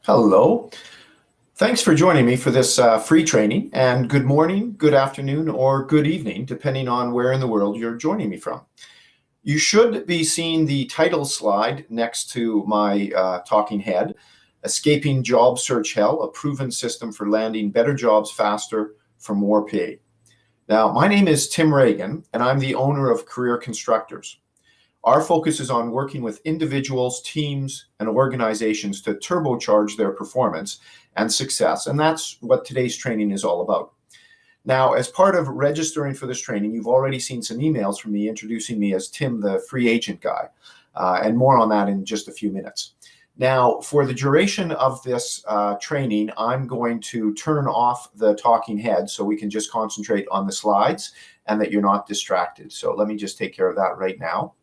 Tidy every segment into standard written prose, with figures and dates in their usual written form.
Hello. Thanks for joining me for this free training, and good morning, good afternoon, or good evening, depending on where in the world you're joining me from. You should be seeing the title slide next to my talking head, Escaping Job Search Hell, a proven system for landing better jobs faster for more pay. Now, my name is Tim Reagan, and I'm the owner of Career Constructors. Our focus is on working with individuals, teams, and organizations to turbocharge their performance and success, and that's what today's training is all about. Now, as part of registering for this training, you've already seen some emails from me introducing me as Tim, the free agent guy, and more on that in just a few minutes. Now, for the duration of this training, I'm going to turn off the talking head so we can just concentrate on the slides and that you're not distracted. So let me just take care of that right now.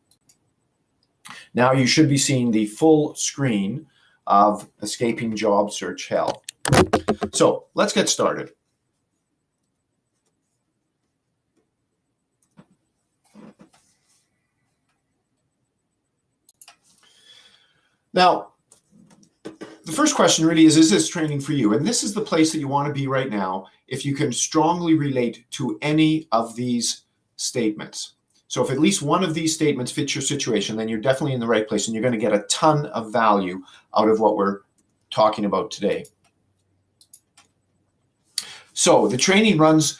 Now you should be seeing the full screen of Escaping Job Search Hell. So let's get started. Now, the first question really is this training for you? And this is the place that you want to be right now if you can strongly relate to any of these statements. So if at least one of these statements fits your situation, then you're definitely in the right place and you're going to get a ton of value out of what we're talking about today. So the training runs,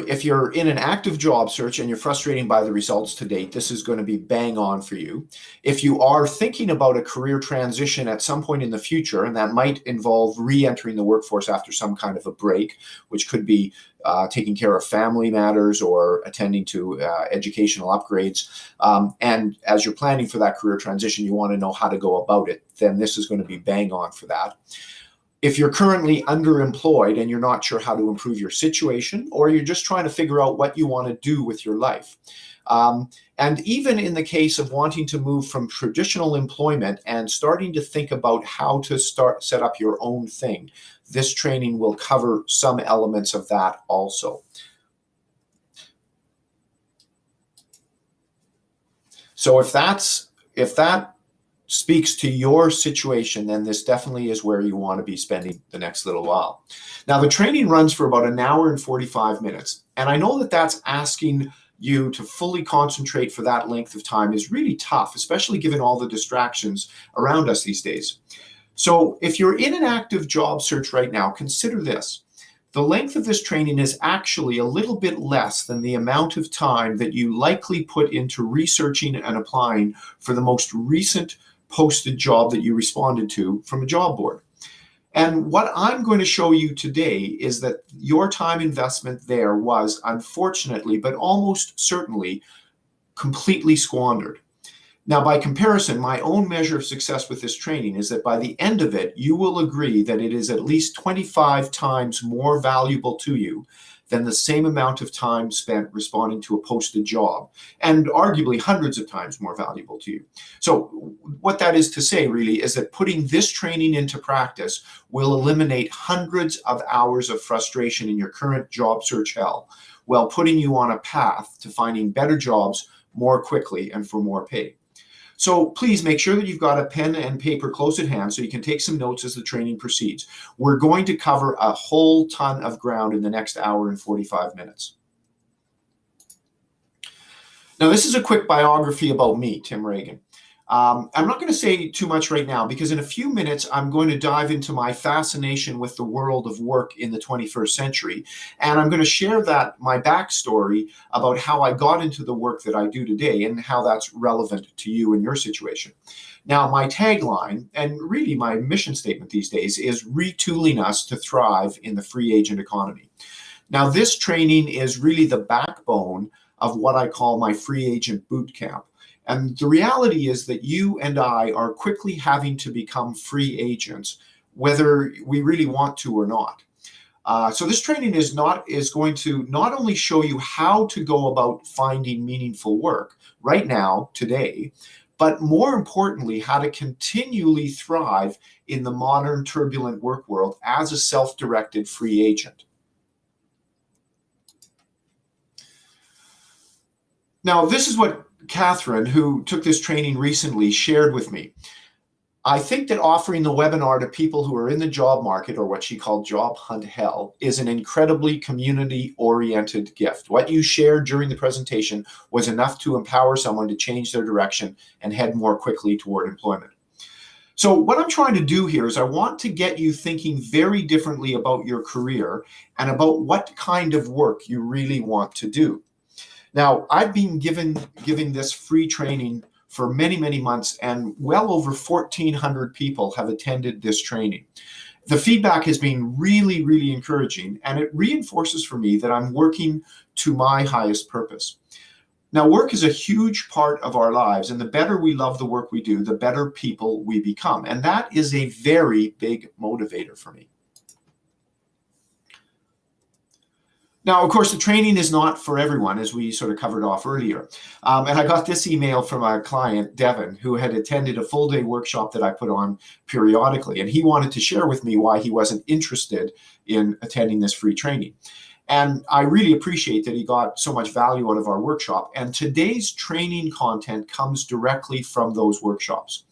if you're in an active job search and you're frustrated by the results to date, this is going to be bang on for you. If you are thinking about a career transition at some point in the future, and that might involve re-entering the workforce after some kind of a break, which could be taking care of family matters or attending to educational upgrades, and as you're planning for that career transition, you want to know how to go about it, then this is going to be bang on for that. If you're currently underemployed and you're not sure how to improve your situation, or you're just trying to figure out what you want to do with your life. And even in the case of wanting to move from traditional employment and starting to think about how to set up your own thing, this training will cover some elements of that also. So if that speaks to your situation, then this definitely is where you want to be spending the next little while. Now, the training runs for about an hour and 45 minutes. And I know that that's asking you to fully concentrate for that length of time is really tough, especially given all the distractions around us these days. So if you're in an active job search right now, consider this. The length of this training is actually a little bit less than the amount of time that you likely put into researching and applying for the most recent posted job that you responded to from a job board. And what I'm going to show you today is that your time investment there was, unfortunately, but almost certainly, completely squandered. Now, by comparison, my own measure of success with this training is that by the end of it, you will agree that it is at least 25 times more valuable to you than the same amount of time spent responding to a posted job, and arguably hundreds of times more valuable to you. So what that is to say really is that putting this training into practice will eliminate hundreds of hours of frustration in your current job search hell, while putting you on a path to finding better jobs more quickly and for more pay. So please make sure that you've got a pen and paper close at hand so you can take some notes as the training proceeds. We're going to cover a whole ton of ground in the next hour and 45 minutes. Now, this is a quick biography about me, Tim Reagan. I'm not going to say too much right now because in a few minutes, I'm going to dive into my fascination with the world of work in the 21st century. And I'm going to share my backstory about how I got into the work that I do today and how that's relevant to you and your situation. Now, my tagline, and really my mission statement these days, is retooling us to thrive in the free agent economy. Now, this training is really the backbone of what I call my free agent boot camp. And the reality is that you and I are quickly having to become free agents, whether we really want to or not. So this training is going to not only show you how to go about finding meaningful work right now, today, but more importantly, how to continually thrive in the modern turbulent work world as a self-directed free agent. Now, this is what Catherine, who took this training recently, shared with me, I think that offering the webinar to people who are in the job market, or what she called job hunt hell, is an incredibly community-oriented gift. What you shared during the presentation was enough to empower someone to change their direction and head more quickly toward employment. So what I'm trying to do here is I want to get you thinking very differently about your career and about what kind of work you really want to do. Now, I've been giving this free training for many, many months, and well over 1,400 people have attended this training. The feedback has been really, really encouraging, and it reinforces for me that I'm working to my highest purpose. Now, work is a huge part of our lives, and the better we love the work we do, the better people we become. And that is a very big motivator for me. Now, of course, the training is not for everyone, as we sort of covered off earlier. And I got this email from a client, Devin, who had attended a full-day workshop that I put on periodically. And he wanted to share with me why he wasn't interested in attending this free training. And I really appreciate that he got so much value out of our workshop. And today's training content comes directly from those workshops.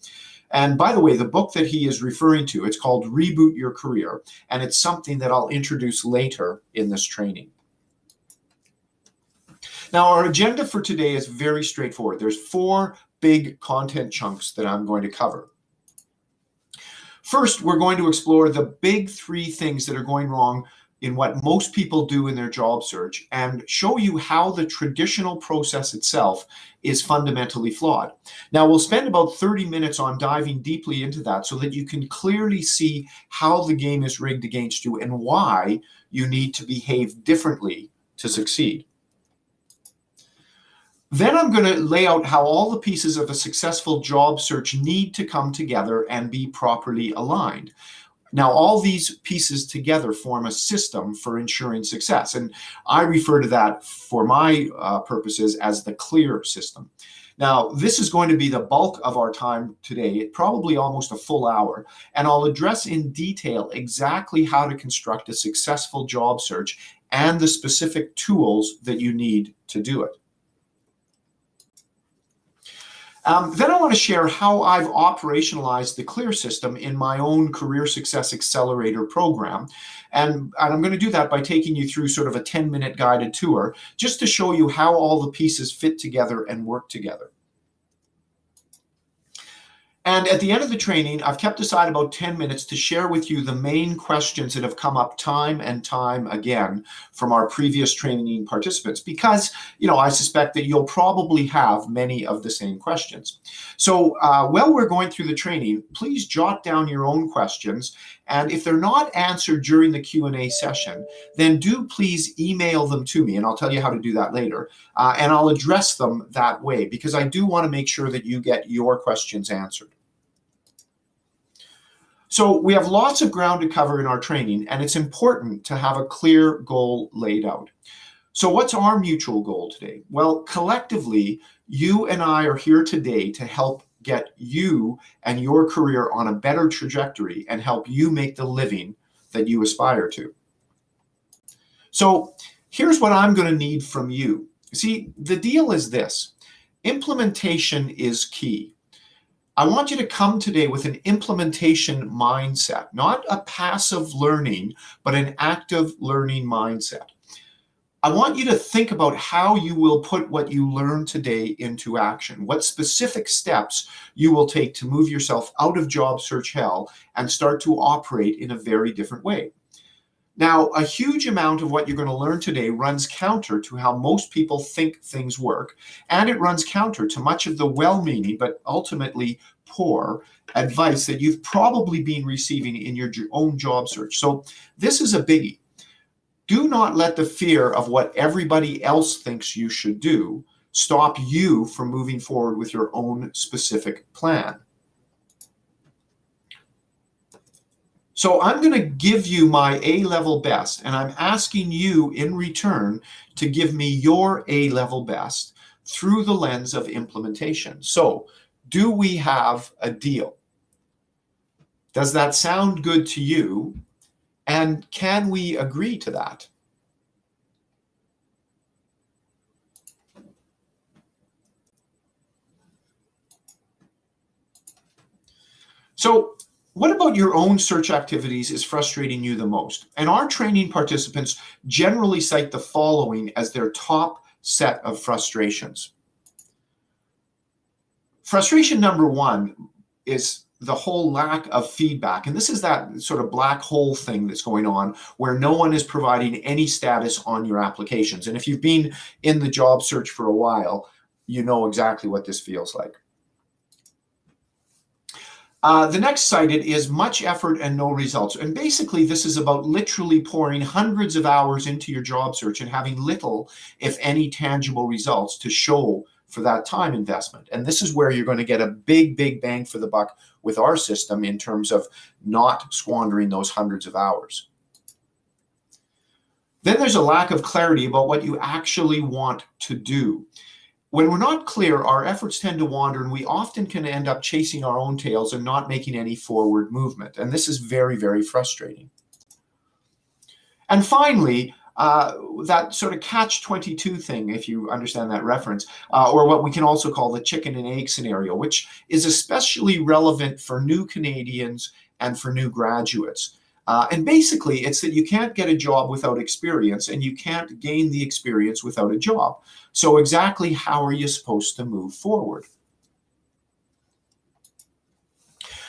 And by the way, the book that he is referring to, it's called Reboot Your Career. And it's something that I'll introduce later in this training. Now, our agenda for today is very straightforward. There's 4 big content chunks that I'm going to cover. First, we're going to explore the big 3 things that are going wrong in what most people do in their job search and show you how the traditional process itself is fundamentally flawed. Now, we'll spend about 30 minutes on diving deeply into that so that you can clearly see how the game is rigged against you and why you need to behave differently to succeed. Then I'm going to lay out how all the pieces of a successful job search need to come together and be properly aligned. Now, all these pieces together form a system for ensuring success. And I refer to that for my purposes as the CLEAR system. Now, this is going to be the bulk of our time today, probably almost a full hour, and I'll address in detail exactly how to construct a successful job search and the specific tools that you need to do it. Then I want to share how I've operationalized the CLEAR system in my own Career Success Accelerator program. And I'm going to do that by taking you through sort of a 10-minute guided tour, just to show you how all the pieces fit together and work together. And at the end of the training, I've kept aside about 10 minutes to share with you the main questions that have come up time and time again from our previous training participants, because, I suspect that you'll probably have many of the same questions. So while we're going through the training, please jot down your own questions. And if they're not answered during the Q&A session, then do please email them to me, and I'll tell you how to do that later. And I'll address them that way, because I do want to make sure that you get your questions answered. So we have lots of ground to cover in our training, and it's important to have a clear goal laid out. So what's our mutual goal today? Well, collectively, you and I are here today to help get you and your career on a better trajectory and help you make the living that you aspire to. So here's what I'm going to need from you. See, the deal is this: implementation is key. I want you to come today with an implementation mindset, not a passive learning, but an active learning mindset. I want you to think about how you will put what you learn today into action, what specific steps you will take to move yourself out of job search hell and start to operate in a very different way. Now, a huge amount of what you're going to learn today runs counter to how most people think things work, and it runs counter to much of the well-meaning but ultimately poor advice that you've probably been receiving in your own job search. So this is a biggie. Do not let the fear of what everybody else thinks you should do stop you from moving forward with your own specific plan. So I'm going to give you my A-level best, and I'm asking you in return to give me your A-level best through the lens of implementation. So, do we have a deal? Does that sound good to you? And can we agree to that? So what about your own search activities is frustrating you the most? And our training participants generally cite the following as their top set of frustrations. Frustration number one is the whole lack of feedback. And this is that sort of black hole thing that's going on where no one is providing any status on your applications. And if you've been in the job search for a while, you know exactly what this feels like. The next cited is much effort and no results. And basically, this is about literally pouring hundreds of hours into your job search and having little, if any, tangible results to show for that time investment. And this is where you're going to get a big, big bang for the buck with our system in terms of not squandering those hundreds of hours. Then there's a lack of clarity about what you actually want to do. When we're not clear, our efforts tend to wander, and we often can end up chasing our own tails and not making any forward movement. And this is very, very frustrating. And finally, that sort of catch-22 thing, if you understand that reference, or what we can also call the chicken and egg scenario, which is especially relevant for new Canadians and for new graduates. And basically, it's that you can't get a job without experience, and you can't gain the experience without a job. So exactly how are you supposed to move forward?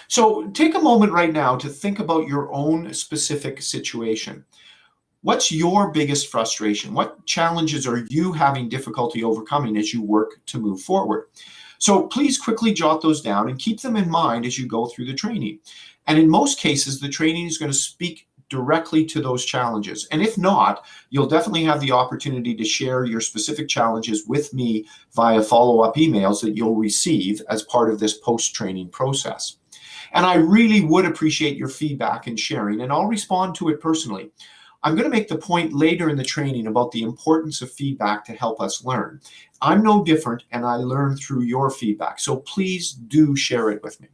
So take a moment right now to think about your own specific situation. What's your biggest frustration? What challenges are you having difficulty overcoming as you work to move forward? So please quickly jot those down and keep them in mind as you go through the training. And in most cases, the training is going to speak directly to those challenges. And if not, you'll definitely have the opportunity to share your specific challenges with me via follow-up emails that you'll receive as part of this post-training process. And I really would appreciate your feedback and sharing, and I'll respond to it personally. I'm going to make the point later in the training about the importance of feedback to help us learn. I'm no different, and I learn through your feedback. So please do share it with me.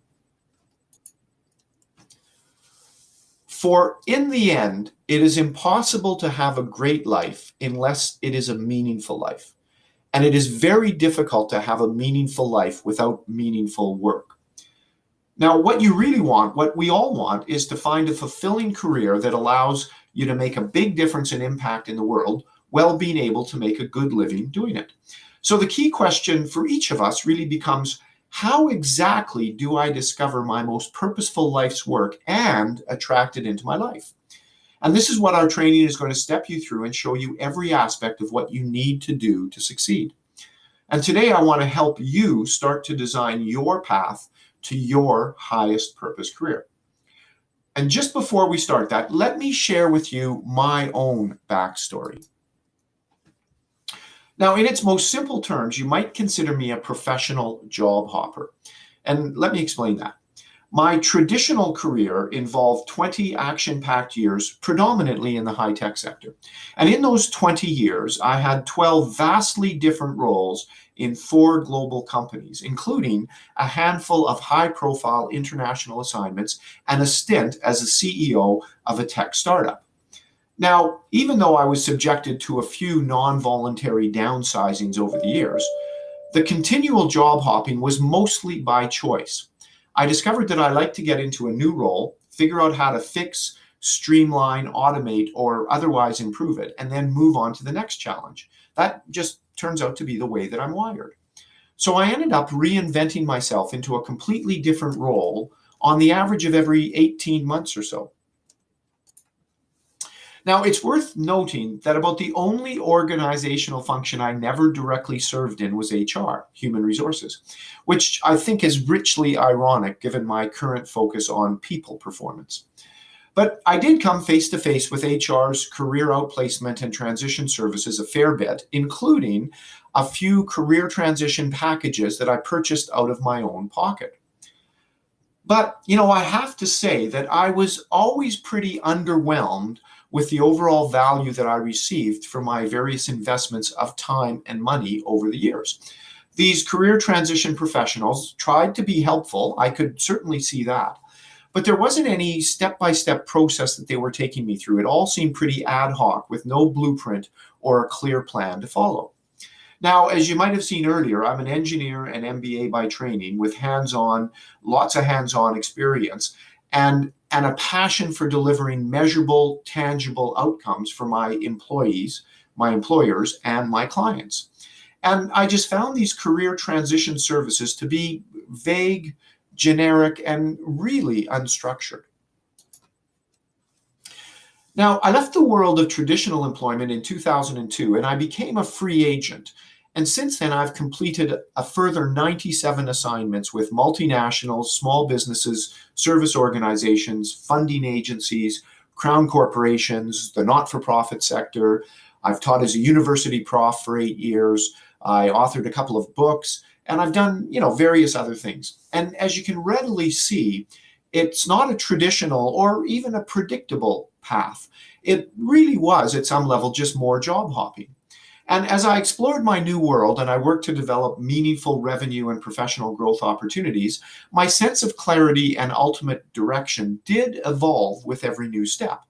For in the end, it is impossible to have a great life unless it is a meaningful life. And it is very difficult to have a meaningful life without meaningful work. Now, what you really want, what we all want, is to find a fulfilling career that allows you to make a big difference and impact in the world while being able to make a good living doing it. So the key question for each of us really becomes, how exactly do I discover my most purposeful life's work and attract it into my life? And this is what our training is going to step you through and show you every aspect of what you need to do to succeed. And today I want to help you start to design your path to your highest purpose career. And just before we start that, let me share with you my own backstory. Now, in its most simple terms, you might consider me a professional job hopper. And let me explain that. My traditional career involved 20 action-packed years, predominantly in the high-tech sector. And in those 20 years, I had 12 vastly different roles in 4 global companies, including a handful of high-profile international assignments and a stint as a CEO of a tech startup. Now, even though I was subjected to a few non-voluntary downsizings over the years, the continual job hopping was mostly by choice. I discovered that I like to get into a new role, figure out how to fix, streamline, automate, or otherwise improve it, and then move on to the next challenge. That just turns out to be the way that I'm wired. So I ended up reinventing myself into a completely different role on the average of every 18 months or so. Now, it's worth noting that about the only organizational function I never directly served in was HR, human resources, which I think is richly ironic given my current focus on people performance. But I did come face to face with HR's career outplacement and transition services a fair bit, including a few career transition packages that I purchased out of my own pocket. But, I have to say that I was always pretty underwhelmed with the overall value that I received for my various investments of time and money over the years. These career transition professionals tried to be helpful. I could certainly see that. But there wasn't any step-by-step process that they were taking me through. It all seemed pretty ad hoc with no blueprint or a clear plan to follow. Now, as you might have seen earlier, I'm an engineer and MBA by training with lots of hands-on experience and a passion for delivering measurable, tangible outcomes for my employees, my employers, and my clients. And I just found these career transition services to be vague, generic, and really unstructured. Now, I left the world of traditional employment in 2002 and I became a free agent. And since then, I've completed a further 97 assignments with multinationals, small businesses, service organizations, funding agencies, crown corporations, the not-for-profit sector. I've taught as a university prof for 8 years. I authored a couple of books, and I've done, various other things. And as you can readily see, it's not a traditional or even a predictable path. It really was, at some level, just more job hopping. And as I explored my new world and I worked to develop meaningful revenue and professional growth opportunities, my sense of clarity and ultimate direction did evolve with every new step.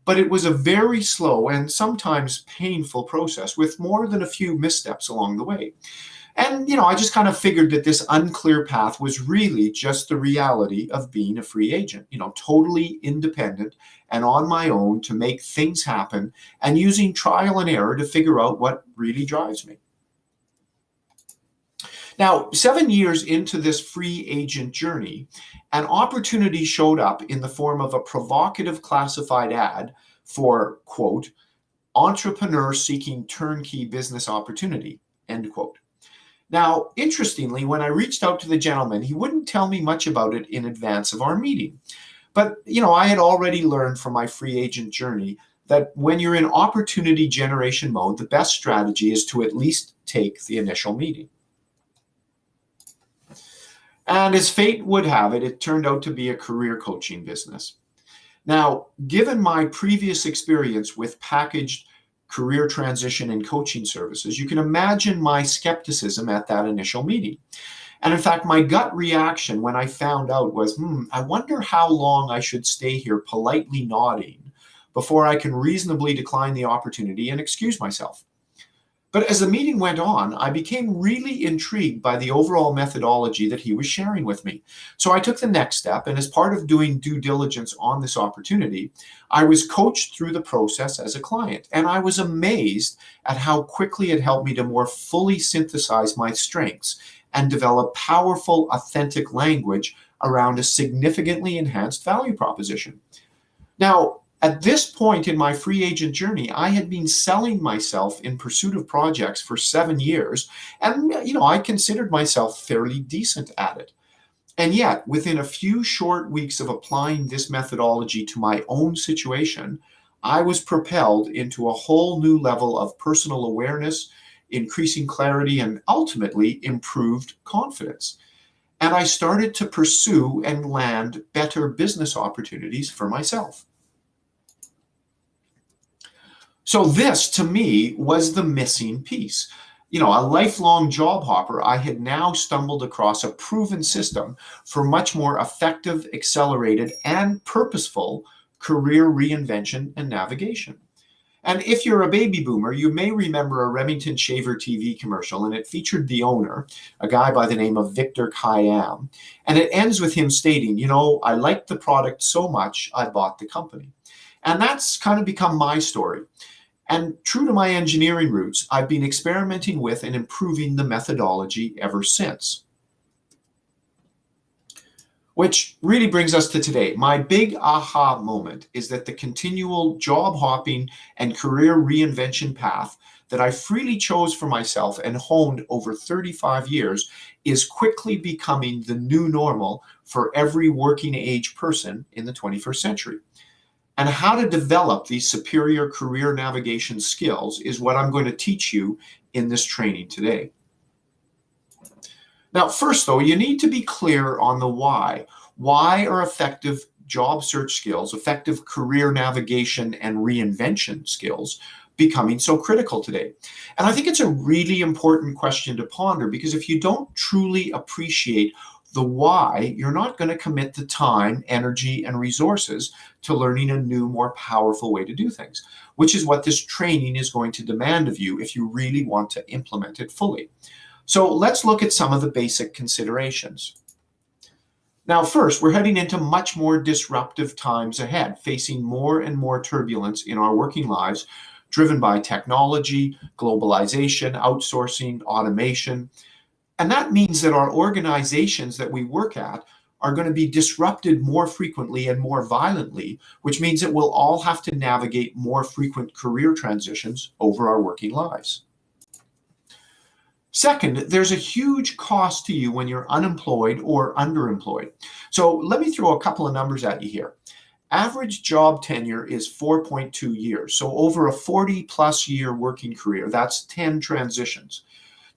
But it was a very slow and sometimes painful process with more than a few missteps along the way. And, I just kind of figured that this unclear path was really just the reality of being a free agent, totally independent and on my own to make things happen and using trial and error to figure out what really drives me. Now, 7 years into this free agent journey, an opportunity showed up in the form of a provocative classified ad for, quote, entrepreneur seeking turnkey business opportunity, end quote. Now, interestingly, when I reached out to the gentleman, he wouldn't tell me much about it in advance of our meeting. But, I had already learned from my free agent journey that when you're in opportunity generation mode, the best strategy is to at least take the initial meeting. And as fate would have it, it turned out to be a career coaching business. Now, given my previous experience with packaged career transition and coaching services, you can imagine my skepticism at that initial meeting. And in fact, my gut reaction when I found out was, I wonder how long I should stay here politely nodding before I can reasonably decline the opportunity and excuse myself. But as the meeting went on, I became really intrigued by the overall methodology that he was sharing with me. So I took the next step, and as part of doing due diligence on this opportunity, I was coached through the process as a client. And I was amazed at how quickly it helped me to more fully synthesize my strengths and develop powerful, authentic language around a significantly enhanced value proposition. Now, at this point in my free agent journey, I had been selling myself in pursuit of projects for 7 years, and I considered myself fairly decent at it. And yet, within a few short weeks of applying this methodology to my own situation, I was propelled into a whole new level of personal awareness, increasing clarity, and ultimately improved confidence. And I started to pursue and land better business opportunities for myself. So this, to me, was the missing piece. A lifelong job hopper, I had now stumbled across a proven system for much more effective, accelerated, and purposeful career reinvention and navigation. And if you're a baby boomer, you may remember a Remington Shaver TV commercial, and it featured the owner, a guy by the name of Victor Khayyam. And it ends with him stating, I liked the product so much, I bought the company. And that's kind of become my story. And true to my engineering roots, I've been experimenting with and improving the methodology ever since. Which really brings us to today. My big aha moment is that the continual job hopping and career reinvention path that I freely chose for myself and honed over 35 years is quickly becoming the new normal for every working age person in the 21st century. And how to develop these superior career navigation skills is what I'm going to teach you in this training today. Now, first, though, you need to be clear on the why. Why are effective job search skills, effective career navigation and reinvention skills becoming so critical today? And I think it's a really important question to ponder, because if you don't truly appreciate the why, you're not going to commit the time, energy, and resources to learning a new, more powerful way to do things, which is what this training is going to demand of you if you really want to implement it fully. So let's look at some of the basic considerations. Now, first, we're heading into much more disruptive times ahead, facing more and more turbulence in our working lives, driven by technology, globalization, outsourcing, automation. And that means that our organizations that we work at are going to be disrupted more frequently and more violently, which means that we'll all have to navigate more frequent career transitions over our working lives. Second, there's a huge cost to you when you're unemployed or underemployed. So let me throw a couple of numbers at you here. Average job tenure is 4.2 years. So over a 40+ year working career, that's 10 transitions.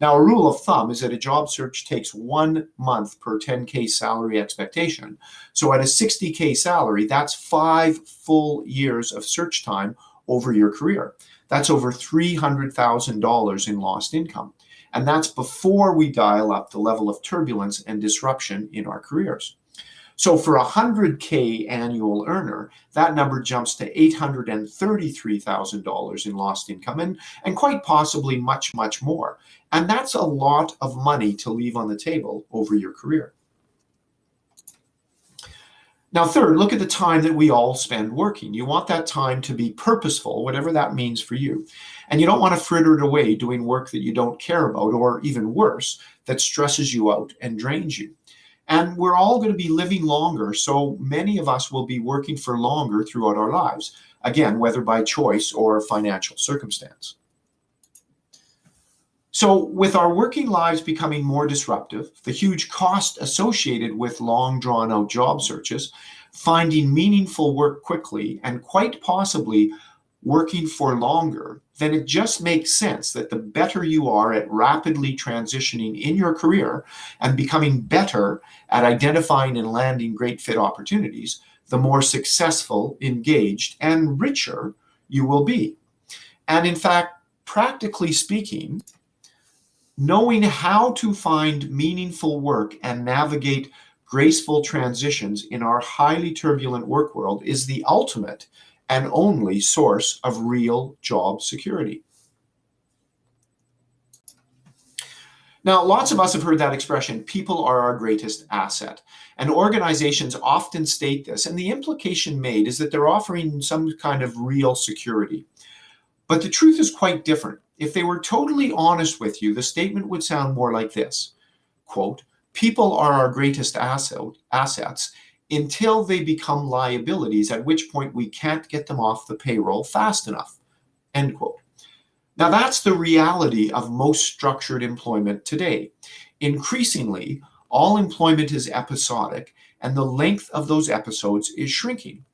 Now, a rule of thumb is that a job search takes 1 month per 10K salary expectation. So at a 60K salary, that's 5 full years of search time over your career. That's over $300,000 in lost income. And that's before we dial up the level of turbulence and disruption in our careers. So for a 100K annual earner, that number jumps to $833,000 in lost income and quite possibly much, much more. And that's a lot of money to leave on the table over your career. Now, third, look at the time that we all spend working. You want that time to be purposeful, whatever that means for you. And you don't want to fritter it away doing work that you don't care about, or even worse, that stresses you out and drains you. And we're all going to be living longer, so many of us will be working for longer throughout our lives, again, whether by choice or financial circumstance. So with our working lives becoming more disruptive, the huge cost associated with long drawn out job searches, finding meaningful work quickly, and quite possibly working for longer, then it just makes sense that the better you are at rapidly transitioning in your career and becoming better at identifying and landing great fit opportunities, the more successful, engaged, and richer you will be. And in fact, practically speaking, knowing how to find meaningful work and navigate graceful transitions in our highly turbulent work world is the ultimate and only source of real job security. Now, lots of us have heard that expression, people are our greatest asset. And organizations often state this, and the implication made is that they're offering some kind of real security. But the truth is quite different. If they were totally honest with you, the statement would sound more like this, quote, people are our greatest assets until they become liabilities, at which point we can't get them off the payroll fast enough, end quote. Now that's the reality of most structured employment today. Increasingly, all employment is episodic, and the length of those episodes is shrinking.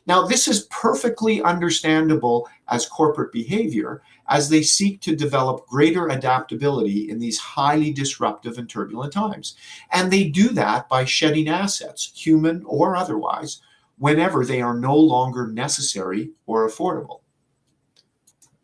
Now, this is perfectly understandable as corporate behavior as they seek to develop greater adaptability in these highly disruptive and turbulent times. And they do that by shedding assets, human or otherwise, whenever they are no longer necessary or affordable.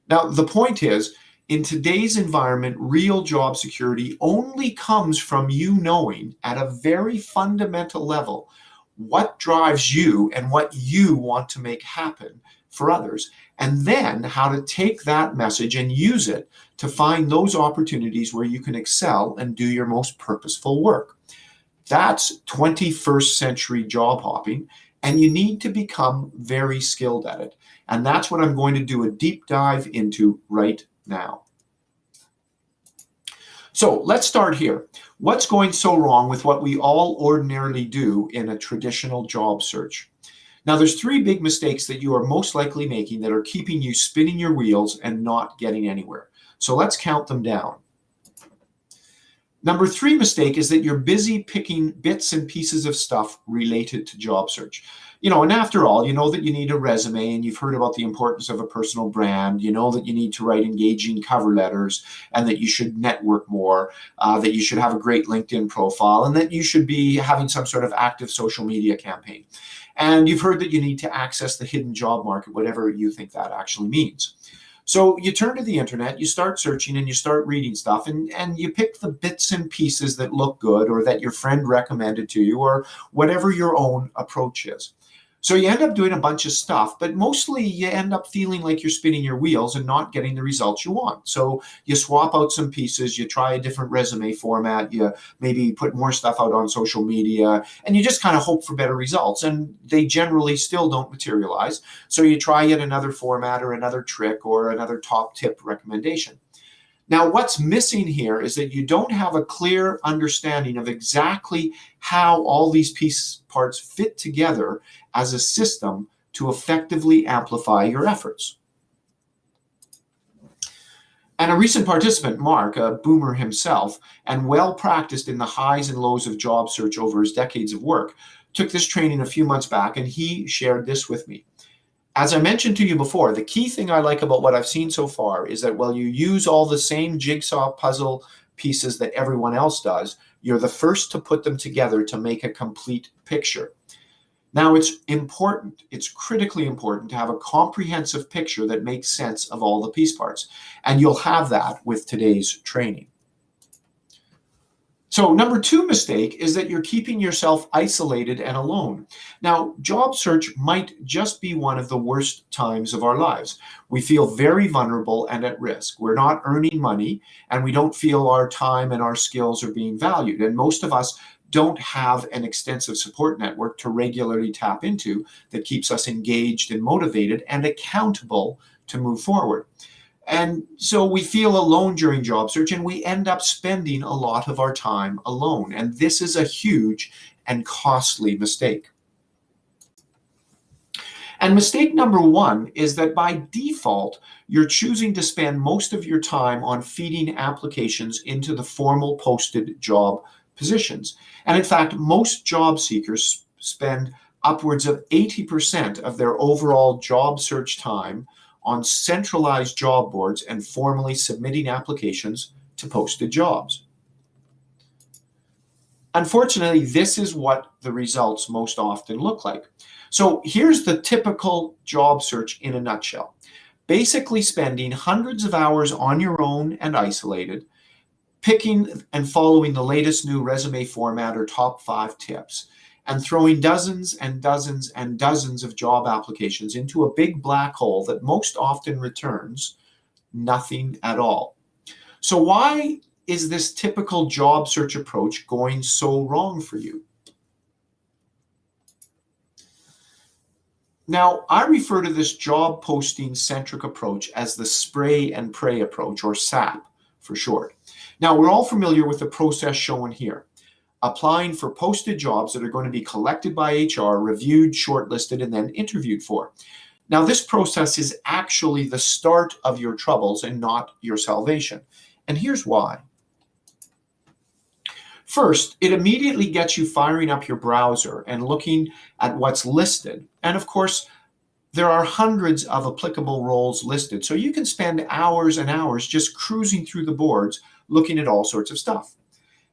Now, the point is, in today's environment, real job security only comes from you knowing at a very fundamental level what drives you and what you want to make happen for others, and then how to take that message and use it to find those opportunities where you can excel and do your most purposeful work. That's 21st century job hopping, and you need to become very skilled at it. And that's what I'm going to do a deep dive into right now. So let's start here. What's going so wrong with what we all ordinarily do in a traditional job search? Now, there's 3 big mistakes that you are most likely making that are keeping you spinning your wheels and not getting anywhere. So let's count them down. Number 3 mistake is that you're busy picking bits and pieces of stuff related to job search. And after all, you know that you need a resume, and you've heard about the importance of a personal brand. You know that you need to write engaging cover letters, and that you should network more, that you should have a great LinkedIn profile, and that you should be having some sort of active social media campaign. And you've heard that you need to access the hidden job market, whatever you think that actually means. So you turn to the internet, you start searching and you start reading stuff, and you pick the bits and pieces that look good or that your friend recommended to you or whatever your own approach is. So you end up doing a bunch of stuff, but mostly you end up feeling like you're spinning your wheels and not getting the results you want. So you swap out some pieces, you try a different resume format, you maybe put more stuff out on social media, and you just kind of hope for better results. And they generally still don't materialize. So you try yet another format or another trick or another top tip recommendation. Now, what's missing here is that you don't have a clear understanding of exactly how all these piece parts fit together as a system to effectively amplify your efforts. And a recent participant, Mark, a boomer himself, and well practiced in the highs and lows of job search over his decades of work, took this training a few months back, and he shared this with me. As I mentioned to you before, the key thing I like about what I've seen so far is that while you use all the same jigsaw puzzle pieces that everyone else does, you're the first to put them together to make a complete picture. Now, it's important, it's critically important to have a comprehensive picture that makes sense of all the piece parts, and you'll have that with today's training. So number two mistake is that you're keeping yourself isolated and alone. Now, job search might just be one of the worst times of our lives. We feel very vulnerable and at risk. We're not earning money, and we don't feel our time and our skills are being valued. And most of us don't have an extensive support network to regularly tap into that keeps us engaged and motivated and accountable to move forward. And so we feel alone during job search, and we end up spending a lot of our time alone. And this is a huge and costly mistake. And mistake number one is that by default, you're choosing to spend most of your time on feeding applications into the formal posted job positions. And in fact, most job seekers spend upwards of 80% of their overall job search time on centralized job boards and formally submitting applications to posted jobs. Unfortunately, this is what the results most often look like. So here's the typical job search in a nutshell. Basically spending hundreds of hours on your own and isolated, picking and following the latest new resume format or top 5 tips, and throwing dozens and dozens and dozens of job applications into a big black hole that most often returns nothing at all. So why is this typical job search approach going so wrong for you? Now, I refer to this job posting centric approach as the spray and pray approach, or SAP for short. Now, we're all familiar with the process shown here. Applying for posted jobs that are going to be collected by HR, reviewed, shortlisted, and then interviewed for. Now, this process is actually the start of your troubles and not your salvation. And here's why. First, it immediately gets you firing up your browser and looking at what's listed. And of course, there are hundreds of applicable roles listed. So you can spend hours and hours just cruising through the boards looking at all sorts of stuff.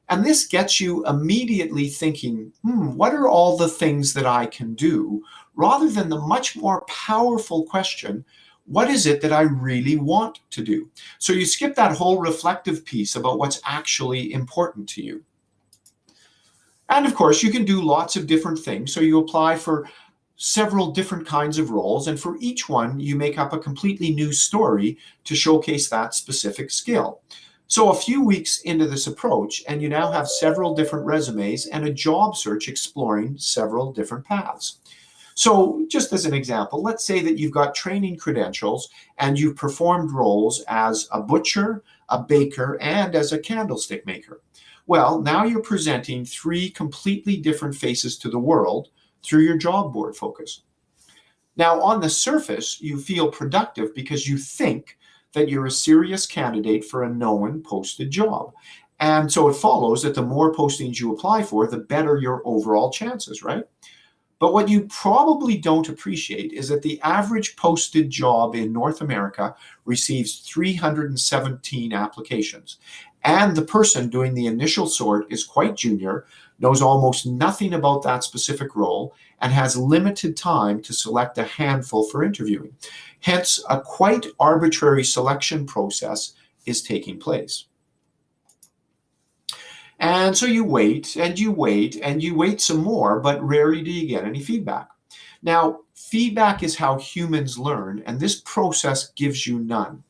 And this gets you immediately thinking, what are all the things that I can do? Rather than the much more powerful question, what is it that I really want to do? So you skip that whole reflective piece about what's actually important to you. And of course, you can do lots of different things. So you apply for several different kinds of roles, and for each one, you make up a completely new story to showcase that specific skill. So a few weeks into this approach, and you now have several different resumes and a job search exploring several different paths. So just as an example, let's say that you've got training credentials and you've performed roles as a butcher, a baker, and as a candlestick maker. Well, now you're presenting 3 completely different faces to the world through your job board focus. Now, on the surface, you feel productive because you think that you're a serious candidate for a known posted job. And so it follows that the more postings you apply for, the better your overall chances, right? But what you probably don't appreciate is that the average posted job in North America receives 317 applications. and the person doing the initial sort is quite junior, knows almost nothing about that specific role, and has limited time to select a handful for interviewing. Hence, a quite arbitrary selection process is taking place. And so you wait and you wait and you wait some more, but rarely do you get any feedback. Now, feedback is how humans learn, and this process gives you none.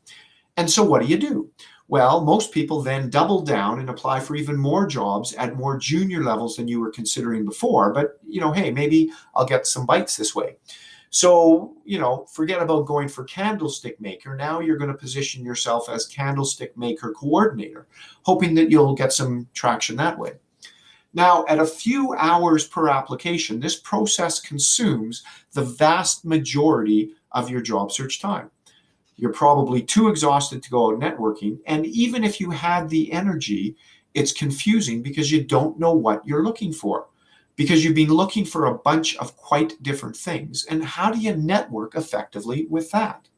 And so what do? Well, most people then double down and apply for even more jobs at more junior levels than you were considering before. But, hey, maybe I'll get some bites this way. So, forget about going for candlestick maker. Now you're going to position yourself as candlestick maker coordinator, hoping that you'll get some traction that way. Now, at a few hours per application, this process consumes the vast majority of your job search time. You're probably too exhausted to go out networking. And even if you had the energy, it's confusing because you don't know what you're looking for, because you've been looking for a bunch of quite different things. And how do you network effectively with that?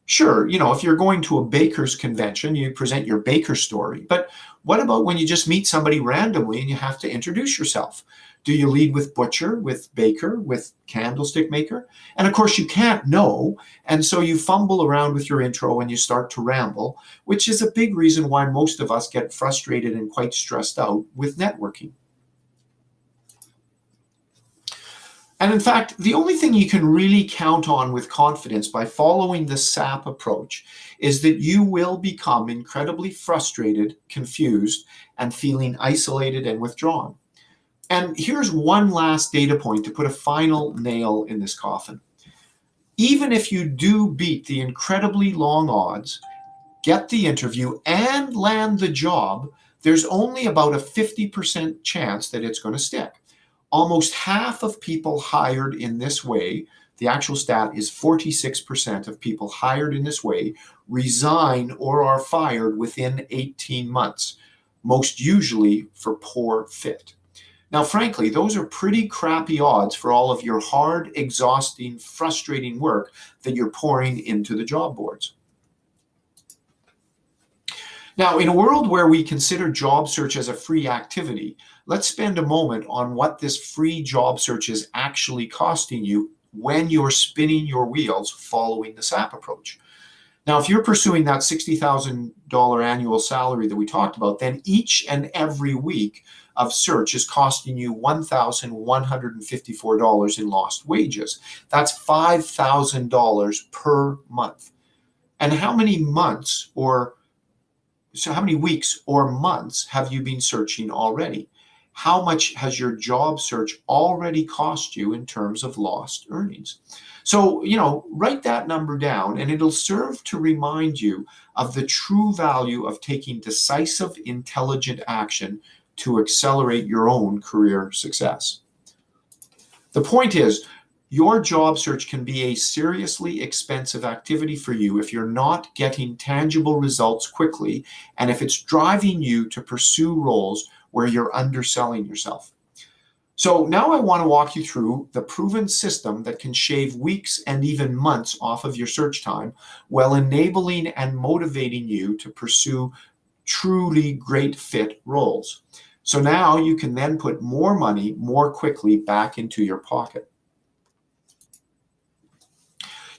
Sure, if you're going to a baker's convention, you present your baker story. But what about when you just meet somebody randomly and you have to introduce yourself? Do you lead with butcher, with baker, with candlestick maker? And of course, you can't know. And so you fumble around with your intro and you start to ramble, which is a big reason why most of us get frustrated and quite stressed out with networking. And in fact, the only thing you can really count on with confidence by following the SAP approach is that you will become incredibly frustrated, confused, and feeling isolated and withdrawn. And here's one last data point to put a final nail in this coffin. Even if you do beat the incredibly long odds, get the interview, and land the job, there's only about a 50% chance that it's going to stick. Almost half of people hired in this way, the actual stat is 46% of people hired in this way, resign or are fired within 18 months, most usually for poor fit. Now, frankly, those are pretty crappy odds for all of your hard, exhausting, frustrating work that you're pouring into the job boards. Now, in a world where we consider job search as a free activity, let's spend a moment on what this free job search is actually costing you when you're spinning your wheels following the SAP approach. Now, if you're pursuing that $60,000 annual salary that we talked about, then each and every week of search is costing you $1,154 in lost wages. That's $5,000 per month. And how many weeks or months have you been searching already? How much has your job search already cost you in terms of lost earnings? So, write that number down, and it'll serve to remind you of the true value of taking decisive, intelligent action to accelerate your own career success. The point is, your job search can be a seriously expensive activity for you if you're not getting tangible results quickly, and if it's driving you to pursue roles where you're underselling yourself. So now I want to walk you through the proven system that can shave weeks and even months off of your search time while enabling and motivating you to pursue truly great fit roles. So now you can then put more money more quickly back into your pocket.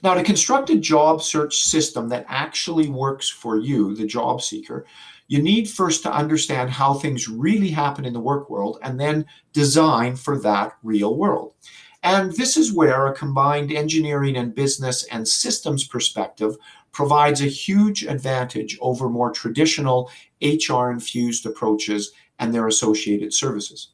Now, to construct a job search system that actually works for you, the job seeker, you need first to understand how things really happen in the work world and then design for that real world. And this is where a combined engineering and business and systems perspective provides a huge advantage over more traditional HR-infused approaches and their associated services.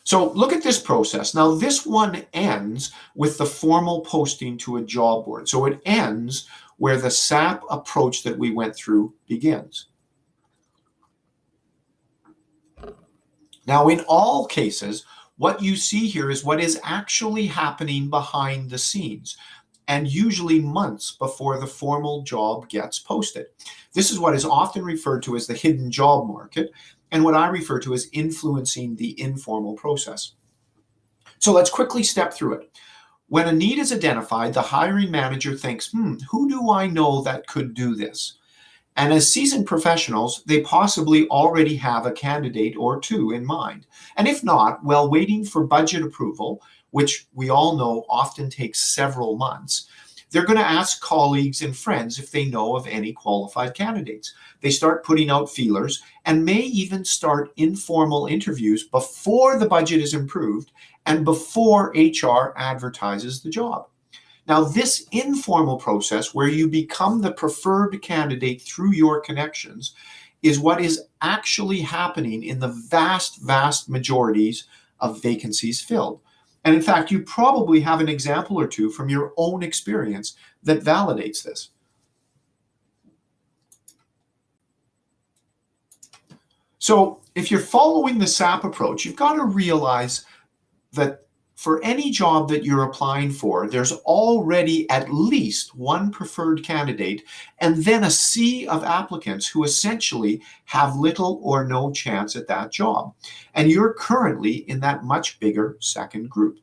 So look at this process. Now, this one ends with the formal posting to a job board. So it ends where the SAP approach that we went through begins. Now, in all cases, what you see here is what is actually happening behind the scenes, and usually months before the formal job gets posted. This is what is often referred to as the hidden job market, and what I refer to as influencing the informal process. So let's quickly step through it. When a need is identified, the hiring manager thinks, who do I know that could do this? And as seasoned professionals, they possibly already have a candidate or two in mind. And if not, while waiting for budget approval, which we all know often takes several months, they're going to ask colleagues and friends if they know of any qualified candidates. They start putting out feelers and may even start informal interviews before the budget is approved and before HR advertises the job. Now, this informal process where you become the preferred candidate through your connections is what is actually happening in the vast, vast majorities of vacancies filled. And in fact, you probably have an example or two from your own experience that validates this. So if you're following the SAP approach, you've got to realize that for any job that you're applying for, there's already at least one preferred candidate and then a sea of applicants who essentially have little or no chance at that job. And you're currently in that much bigger second group.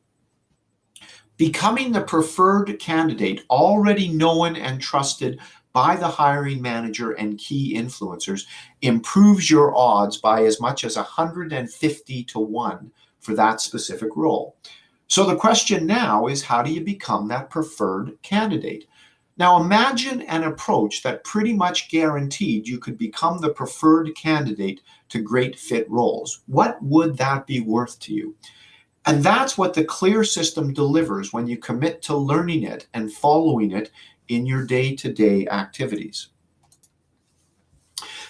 Becoming the preferred candidate, already known and trusted by the hiring manager and key influencers, improves your odds by as much as 150 to 1 for that specific role. So the question now is, how do you become that preferred candidate? Now imagine an approach that pretty much guaranteed you could become the preferred candidate to great fit roles. What would that be worth to you? And that's what the CLEAR system delivers when you commit to learning it and following it in your day-to-day activities.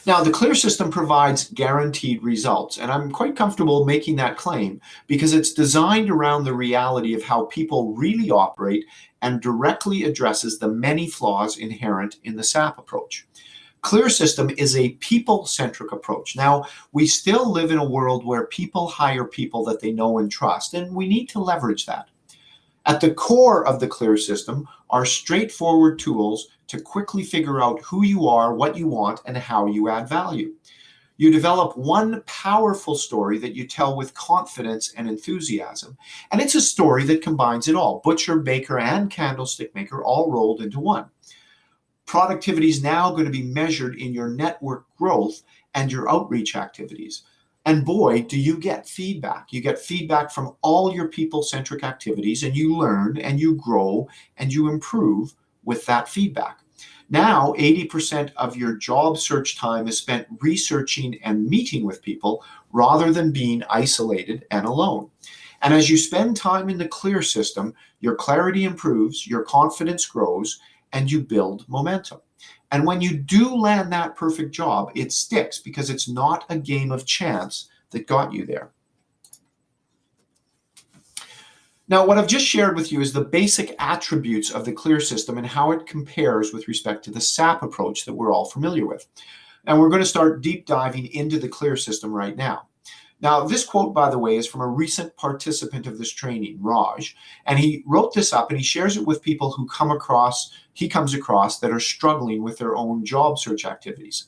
Now, the CLEAR system provides guaranteed results, and I'm quite comfortable making that claim because it's designed around the reality of how people really operate and directly addresses the many flaws inherent in the SAP approach. CLEAR system is a people-centric approach. Now, we still live in a world where people hire people that they know and trust, and we need to leverage that. At the core of the CLEAR system are straightforward tools to quickly figure out who you are, what you want, and how you add value. You develop one powerful story that you tell with confidence and enthusiasm. And it's a story that combines it all, butcher, baker, and candlestick maker all rolled into one. Productivity is now going to be measured in your network growth and your outreach activities. And boy, do you get feedback. You get feedback from all your people-centric activities, and you learn and you grow and you improve with that feedback. Now, 80% of your job search time is spent researching and meeting with people rather than being isolated and alone. And as you spend time in the CLEAR system, your clarity improves, your confidence grows, and you build momentum. And when you do land that perfect job, it sticks because it's not a game of chance that got you there. Now, what I've just shared with you is the basic attributes of the CLEAR system and how it compares with respect to the SAP approach that we're all familiar with. And we're going to start deep diving into the CLEAR system right now. Now, this quote, by the way, is from a recent participant of this training, Raj, and he wrote this up and he shares it with people who he comes across that are struggling with their own job search activities.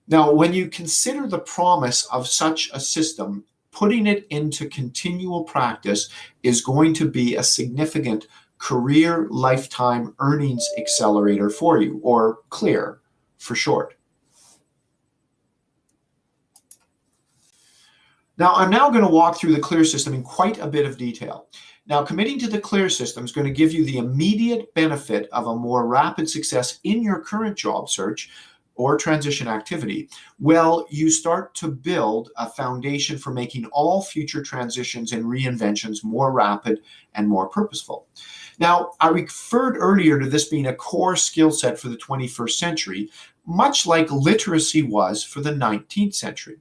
Now, when you consider the promise of such a system, putting it into continual practice is going to be a significant career lifetime earnings accelerator for you, or CLEAR for short. Now, I'm now going to walk through the CLEAR system in quite a bit of detail. Now, committing to the CLEAR system is going to give you the immediate benefit of a more rapid success in your current job search or transition activity. Well, you start to build a foundation for making all future transitions and reinventions more rapid and more purposeful. Now, I referred earlier to this being a core skill set for the 21st century, much like literacy was for the 19th century.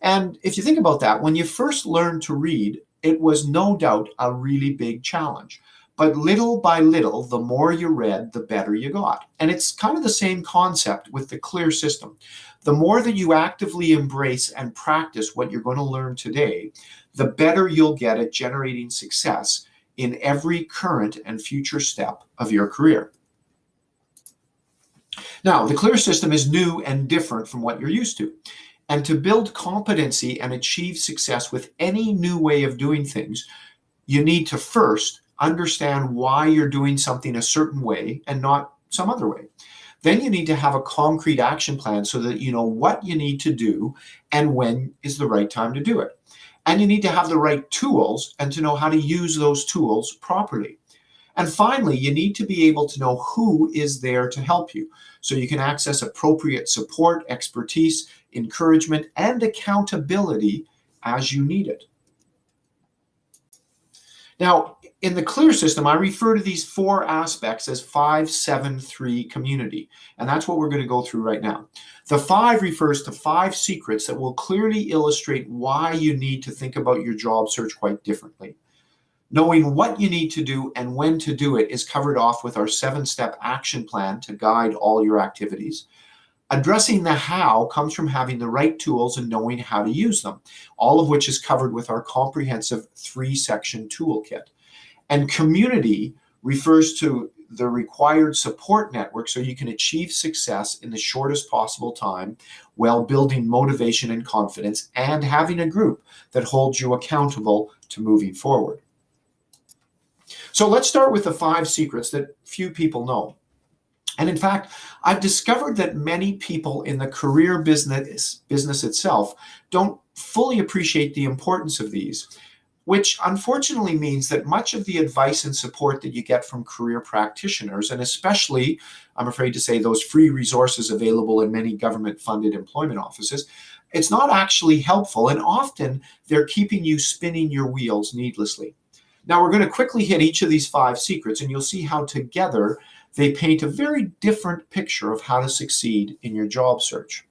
And if you think about that, when you first learned to read, it was no doubt a really big challenge. But little by little, the more you read, the better you got. And it's kind of the same concept with the CLEAR system. The more that you actively embrace and practice what you're going to learn today, the better you'll get at generating success in every current and future step of your career. Now, the CLEAR system is new and different from what you're used to. And to build competency and achieve success with any new way of doing things, you need to first Understand why you're doing something a certain way and not some other way. Then you need to have a concrete action plan so that you know what you need to do and when is the right time to do it. And you need to have the right tools and to know how to use those tools properly. And finally, you need to be able to know who is there to help you so you can access appropriate support, expertise, encouragement, and accountability as you need it. Now, in the CLEAR system, I refer to these 4 aspects as 5-7-3 community, and that's what we're going to go through right now. The 5 refers to 5 secrets that will clearly illustrate why you need to think about your job search quite differently. Knowing what you need to do and when to do it is covered off with our 7-step action plan to guide all your activities. Addressing the how comes from having the right tools and knowing how to use them, all of which is covered with our comprehensive 3-section toolkit. And community refers to the required support network so you can achieve success in the shortest possible time while building motivation and confidence and having a group that holds you accountable to moving forward. So let's start with the 5 secrets that few people know. And in fact, I've discovered that many people in the career business itself don't fully appreciate the importance of these, which unfortunately means that much of the advice and support that you get from career practitioners, and especially, I'm afraid to say, those free resources available in many government-funded employment offices, it's not actually helpful, and often they're keeping you spinning your wheels needlessly. Now, we're going to quickly hit each of these 5 secrets, and you'll see how together they paint a very different picture of how to succeed in your job search.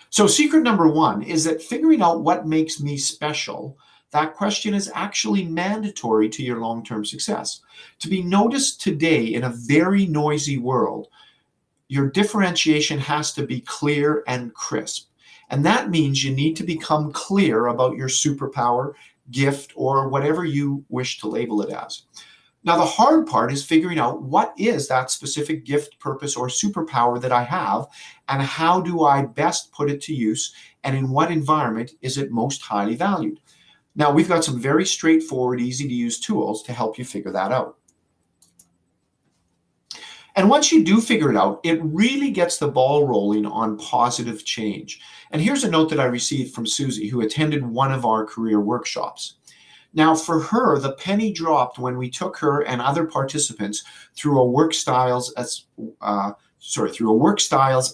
So secret number 1 is that figuring out what makes me special, that question is actually mandatory to your long-term success. To be noticed today in a very noisy world, your differentiation has to be clear and crisp. And that means you need to become clear about your superpower, gift, or whatever you wish to label it as. Now, the hard part is figuring out what is that specific gift, purpose, or superpower that I have, and how do I best put it to use, and in what environment is it most highly valued. Now, we've got some very straightforward, easy-to-use tools to help you figure that out. And once you do figure it out, it really gets the ball rolling on positive change. And here's a note that I received from Susie, who attended one of our career workshops. Now, for her, the penny dropped when we took her and other participants through a work styles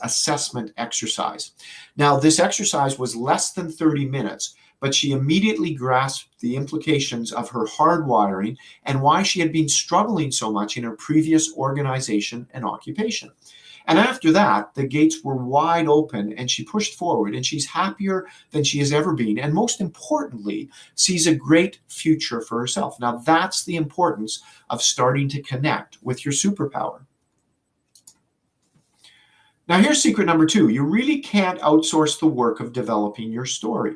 assessment exercise. Now, this exercise was less than 30 minutes, but she immediately grasped the implications of her hardwiring and why she had been struggling so much in her previous organization and occupation. And after that, the gates were wide open and she pushed forward, and she's happier than she has ever been. And most importantly, sees a great future for herself. Now, that's the importance of starting to connect with your superpower. Now, here's secret number 2. You really can't outsource the work of developing your story.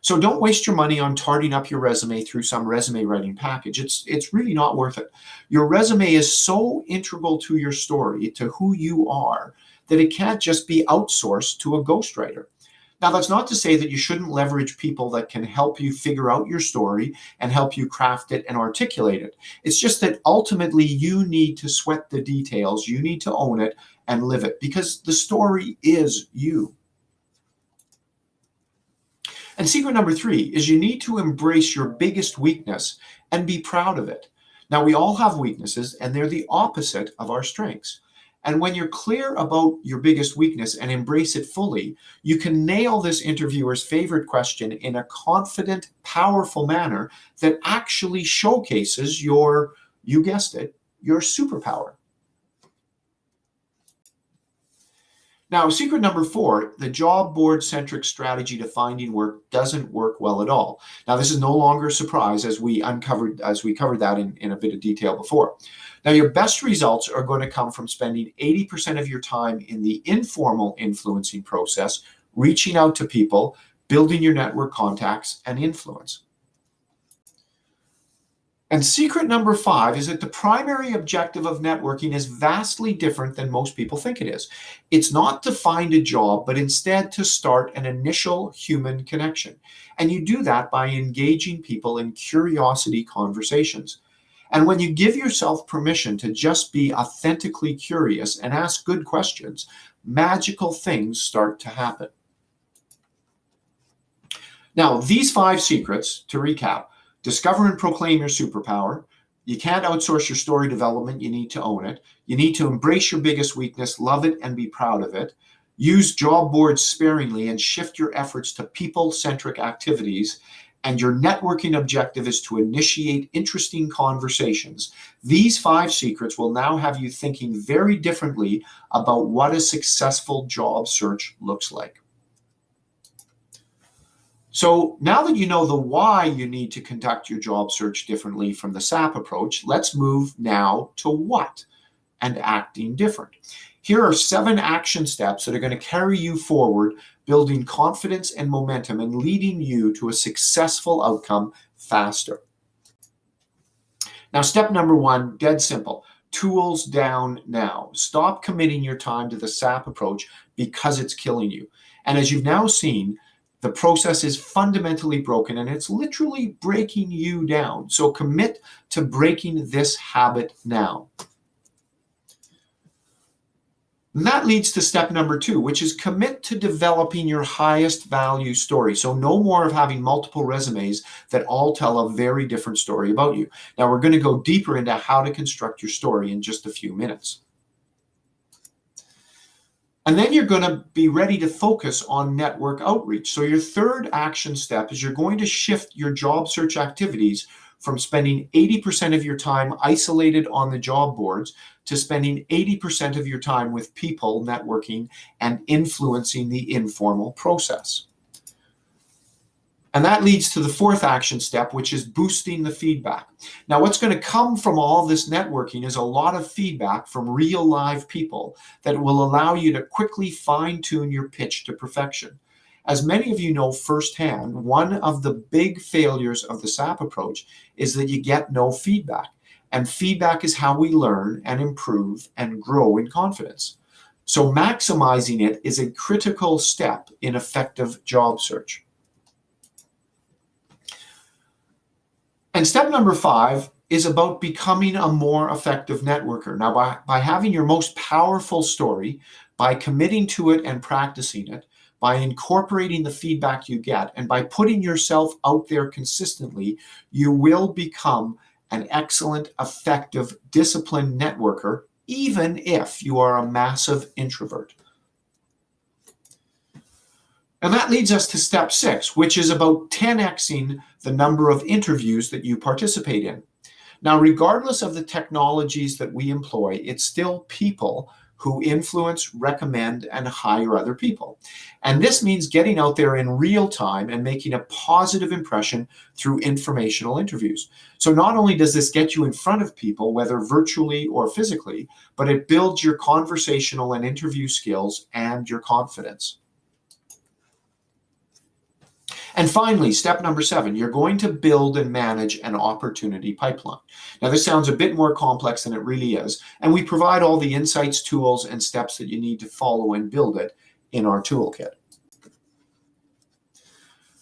So don't waste your money on tarting up your resume through some resume writing package. It's really not worth it. Your resume is so integral to your story, to who you are, that it can't just be outsourced to a ghostwriter. Now, that's not to say that you shouldn't leverage people that can help you figure out your story and help you craft it and articulate it. It's just that ultimately you need to sweat the details. You need to own it and live it, because the story is you. And secret number 3 is you need to embrace your biggest weakness and be proud of it. Now, we all have weaknesses, and they're the opposite of our strengths. And when you're clear about your biggest weakness and embrace it fully, you can nail this interviewer's favorite question in a confident, powerful manner that actually showcases your, you guessed it, your superpower. Now, secret number 4, the job board centric strategy to finding work doesn't work well at all. Now, this is no longer a surprise, as we covered that in a bit of detail before. Now, your best results are going to come from spending 80% of your time in the informal influencing process, reaching out to people, building your network contacts and influence. And secret number 5 is that the primary objective of networking is vastly different than most people think it is. It's not to find a job, but instead to start an initial human connection. And you do that by engaging people in curiosity conversations. And when you give yourself permission to just be authentically curious and ask good questions, magical things start to happen. Now, these 5 secrets, to recap: discover and proclaim your superpower. You can't outsource your story development. You need to own it. You need to embrace your biggest weakness, love it, and be proud of it. Use job boards sparingly and shift your efforts to people-centric activities. And your networking objective is to initiate interesting conversations. These 5 secrets will now have you thinking very differently about what a successful job search looks like. So now that you know the why you need to conduct your job search differently from the SAP approach, let's move now to what and acting different. Here are 7 action steps that are going to carry you forward, building confidence and momentum and leading you to a successful outcome faster. Now, step number 1, dead simple. Tools down now. Stop committing your time to the SAP approach because it's killing you. And as you've now seen, the process is fundamentally broken and it's literally breaking you down. So commit to breaking this habit now. And that leads to step number 2, which is commit to developing your highest value story. So no more of having multiple resumes that all tell a very different story about you. Now we're going to go deeper into how to construct your story in just a few minutes. And then you're going to be ready to focus on network outreach. So your 3rd action step is you're going to shift your job search activities from spending 80% of your time isolated on the job boards to spending 80% of your time with people, networking, and influencing the informal process. And that leads to the 4th action step, which is boosting the feedback. Now, what's going to come from all this networking is a lot of feedback from real live people that will allow you to quickly fine-tune your pitch to perfection. As many of you know firsthand, one of the big failures of the SAP approach is that you get no feedback. And feedback is how we learn and improve and grow in confidence. So maximizing it is a critical step in effective job search. And step number 5 is about becoming a more effective networker. Now, by having your most powerful story, by committing to it and practicing it, by incorporating the feedback you get, and by putting yourself out there consistently, you will become an excellent, effective, disciplined networker, even if you are a massive introvert. And that leads us to step 6, which is about 10xing the number of interviews that you participate in. Now, regardless of the technologies that we employ, it's still people who influence, recommend, and hire other people. And this means getting out there in real time and making a positive impression through informational interviews. So not only does this get you in front of people, whether virtually or physically, but it builds your conversational and interview skills and your confidence. And finally, step number 7, you're going to build and manage an opportunity pipeline. Now, this sounds a bit more complex than it really is, and we provide all the insights, tools, and steps that you need to follow and build it in our toolkit.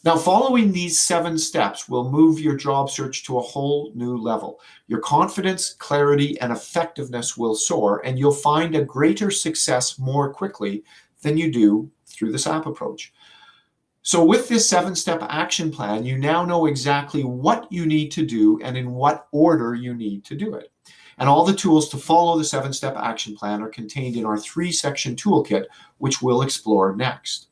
Now, following these 7 steps will move your job search to a whole new level. Your confidence, clarity, and effectiveness will soar, and you'll find a greater success more quickly than you do through the SAP approach. So with this 7-step action plan, you now know exactly what you need to do and in what order you need to do it. And all the tools to follow the 7-step action plan are contained in our 3-section toolkit, which we'll explore next.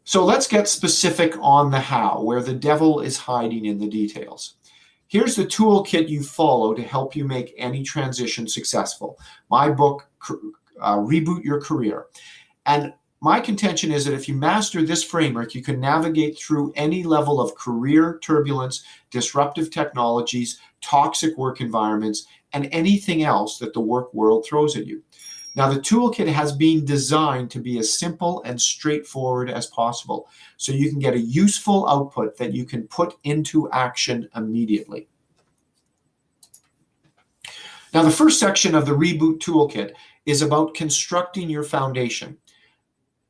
So let's get specific on the how, where the devil is hiding in the details. Here's the toolkit you follow to help you make any transition successful. My book, Reboot Your Career. And my contention is that if you master this framework, you can navigate through any level of career turbulence, disruptive technologies, toxic work environments, and anything else that the work world throws at you. Now, the toolkit has been designed to be as simple and straightforward as possible, so you can get a useful output that you can put into action immediately. Now, the first section of the Reboot Toolkit is about constructing your foundation.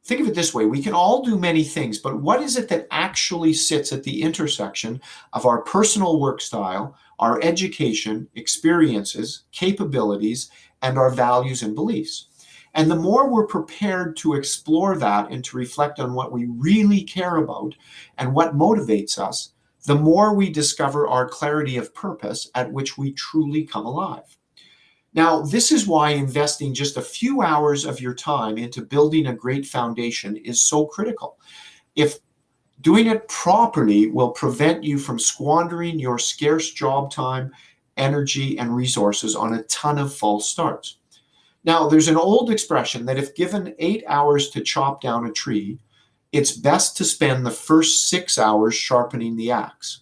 Think of it this way: we can all do many things, but what is it that actually sits at the intersection of our personal work style, our education, experiences, capabilities, and our values and beliefs? And the more we're prepared to explore that and to reflect on what we really care about and what motivates us, the more we discover our clarity of purpose at which we truly come alive. Now, this is why investing just a few hours of your time into building a great foundation is so critical. If doing it properly will prevent you from squandering your scarce job time, energy, and resources on a ton of false starts. Now, there's an old expression that if given 8 hours to chop down a tree, it's best to spend the first 6 hours sharpening the axe.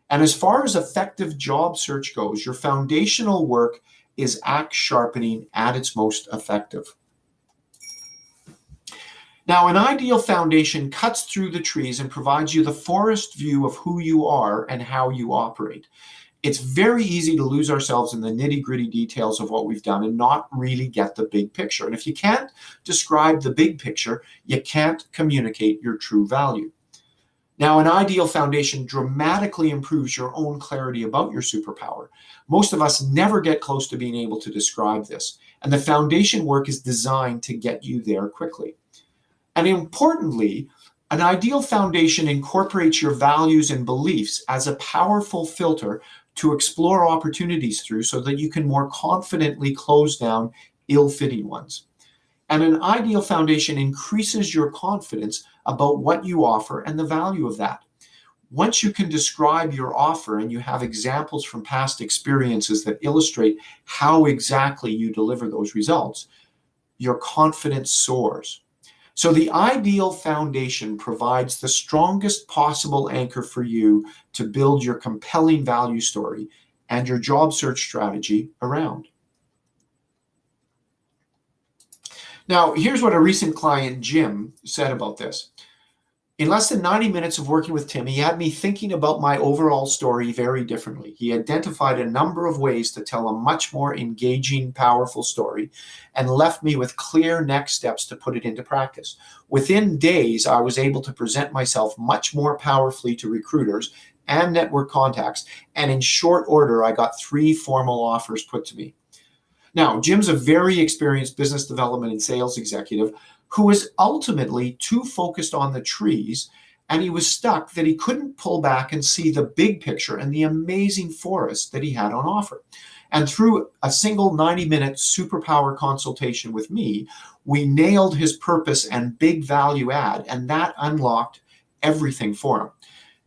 And as far as effective job search goes, your foundational work is axe sharpening at its most effective. Now, an ideal foundation cuts through the trees and provides you the forest view of who you are and how you operate. It's very easy to lose ourselves in the nitty-gritty details of what we've done and not really get the big picture. And if you can't describe the big picture, you can't communicate your true value. Now, an ideal foundation dramatically improves your own clarity about your superpower. Most of us never get close to being able to describe this, and the foundation work is designed to get you there quickly. And importantly, an ideal foundation incorporates your values and beliefs as a powerful filter to explore opportunities through so that you can more confidently close down ill-fitting ones. And an ideal foundation increases your confidence about what you offer and the value of that. Once you can describe your offer and you have examples from past experiences that illustrate how exactly you deliver those results, your confidence soars. So the ideal foundation provides the strongest possible anchor for you to build your compelling value story and your job search strategy around. Now, here's what a recent client, Jim, said about this. In less than 90 minutes of working with Tim, he had me thinking about my overall story very differently. He identified a number of ways to tell a much more engaging, powerful story and left me with clear next steps to put it into practice. Within days, I was able to present myself much more powerfully to recruiters and network contacts, and in short order, I got 3 formal offers put to me. Now, Jim's a very experienced business development and sales executive who was ultimately too focused on the trees, and he was stuck that he couldn't pull back and see the big picture and the amazing forest that he had on offer. And through a single 90-minute superpower consultation with me, we nailed his purpose and big value add, and that unlocked everything for him.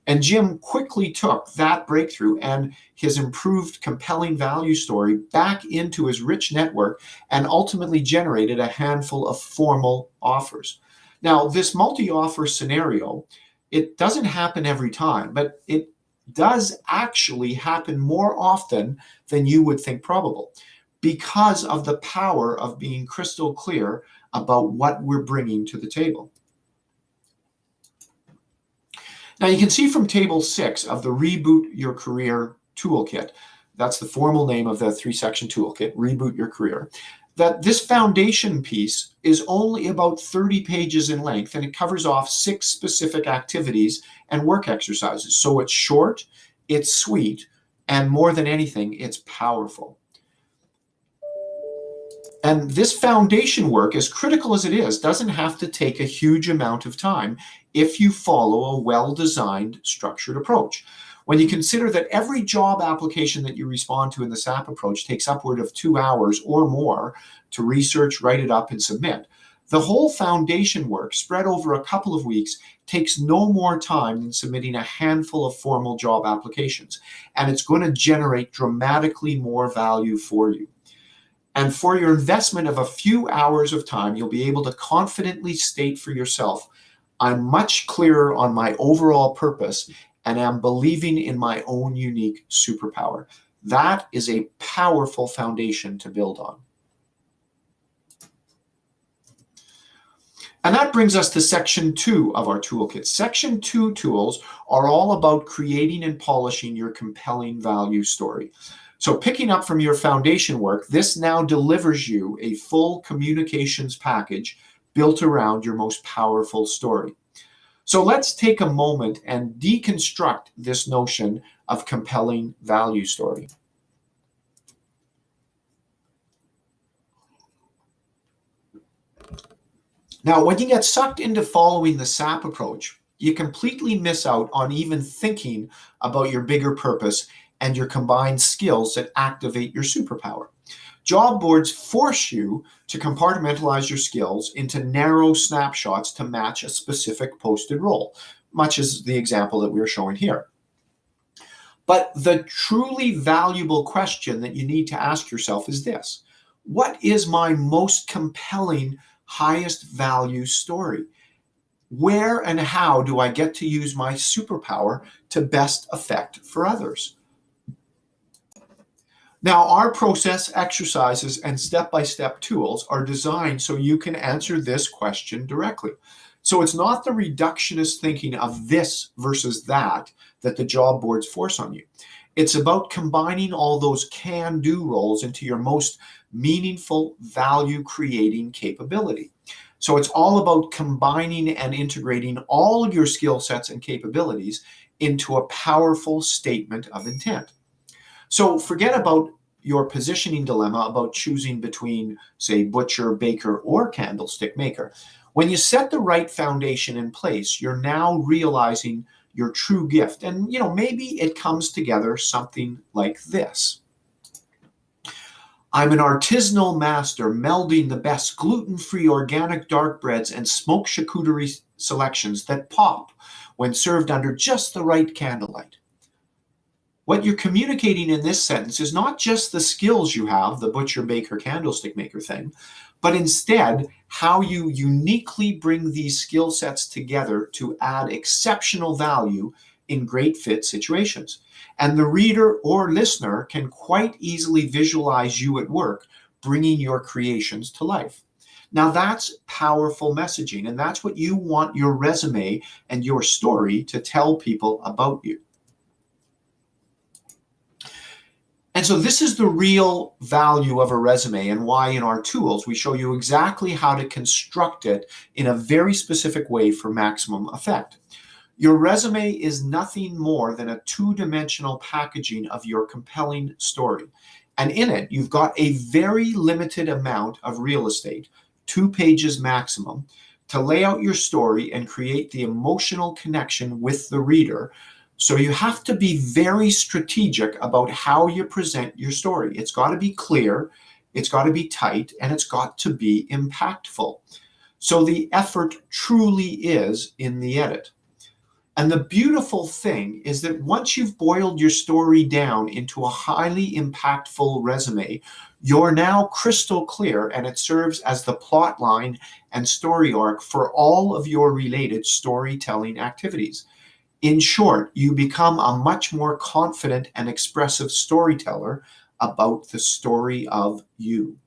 And Jim quickly took that breakthrough and his improved, compelling value story back into his rich network and ultimately generated a handful of formal offers. Now, this multi-offer scenario, it doesn't happen every time, but it does actually happen more often than you would think probable because of the power of being crystal clear about what we're bringing to the table. Now, you can see from Table 6 of the Reboot Your Career Toolkit, that's the formal name of the 3-section toolkit, Reboot Your Career, that this foundation piece is only about 30 pages in length, and it covers off 6 specific activities and work exercises. So it's short, it's sweet, and more than anything, it's powerful. And this foundation work, as critical as it is, doesn't have to take a huge amount of time if you follow a well-designed, structured approach. When you consider that every job application that you respond to in the SAP approach takes upward of 2 hours or more to research, write it up, and submit, the whole foundation work spread over a couple of weeks takes no more time than submitting a handful of formal job applications, and it's going to generate dramatically more value for you. And for your investment of a few hours of time, you'll be able to confidently state for yourself, I'm much clearer on my overall purpose and am believing in my own unique superpower. That is a powerful foundation to build on. And that brings us to section 2 of our toolkit. Section 2 tools are all about creating and polishing your compelling value story. So picking up from your foundation work, this now delivers you a full communications package built around your most powerful story. So let's take a moment and deconstruct this notion of compelling value story. Now, when you get sucked into following the SAP approach, you completely miss out on even thinking about your bigger purpose and your combined skills that activate your superpower. Job boards force you to compartmentalize your skills into narrow snapshots to match a specific posted role, much as the example that we're showing here. But the truly valuable question that you need to ask yourself is this: what is my most compelling, highest value story? Where and how do I get to use my superpower to best effect for others? Now, our process, exercises, and step-by-step tools are designed so you can answer this question directly. So it's not the reductionist thinking of this versus that the job boards force on you. It's about combining all those can-do roles into your most meaningful, value-creating capability. So it's all about combining and integrating all of your skill sets and capabilities into a powerful statement of intent. So forget about your positioning dilemma about choosing between, say, butcher, baker, or candlestick maker. When you set the right foundation in place, you're now realizing your true gift. And, maybe it comes together something like this. I'm an artisanal master melding the best gluten-free organic dark breads and smoked charcuterie selections that pop when served under just the right candlelight. What you're communicating in this sentence is not just the skills you have, the butcher, baker, candlestick maker thing, but instead how you uniquely bring these skill sets together to add exceptional value in great fit situations. And the reader or listener can quite easily visualize you at work, bringing your creations to life. Now that's powerful messaging, and that's what you want your resume and your story to tell people about you. And so this is the real value of a resume, and why in our tools we show you exactly how to construct it in a very specific way for maximum effect. Your resume is nothing more than a two-dimensional packaging of your compelling story. And in it, you've got a very limited amount of real estate, 2 pages maximum, to lay out your story and create the emotional connection with the reader. So you have to be very strategic about how you present your story. It's got to be clear, it's got to be tight, and it's got to be impactful. So the effort truly is in the edit. And the beautiful thing is that once you've boiled your story down into a highly impactful resume, you're now crystal clear, and it serves as the plot line and story arc for all of your related storytelling activities. In short, you become a much more confident and expressive storyteller about the story of you.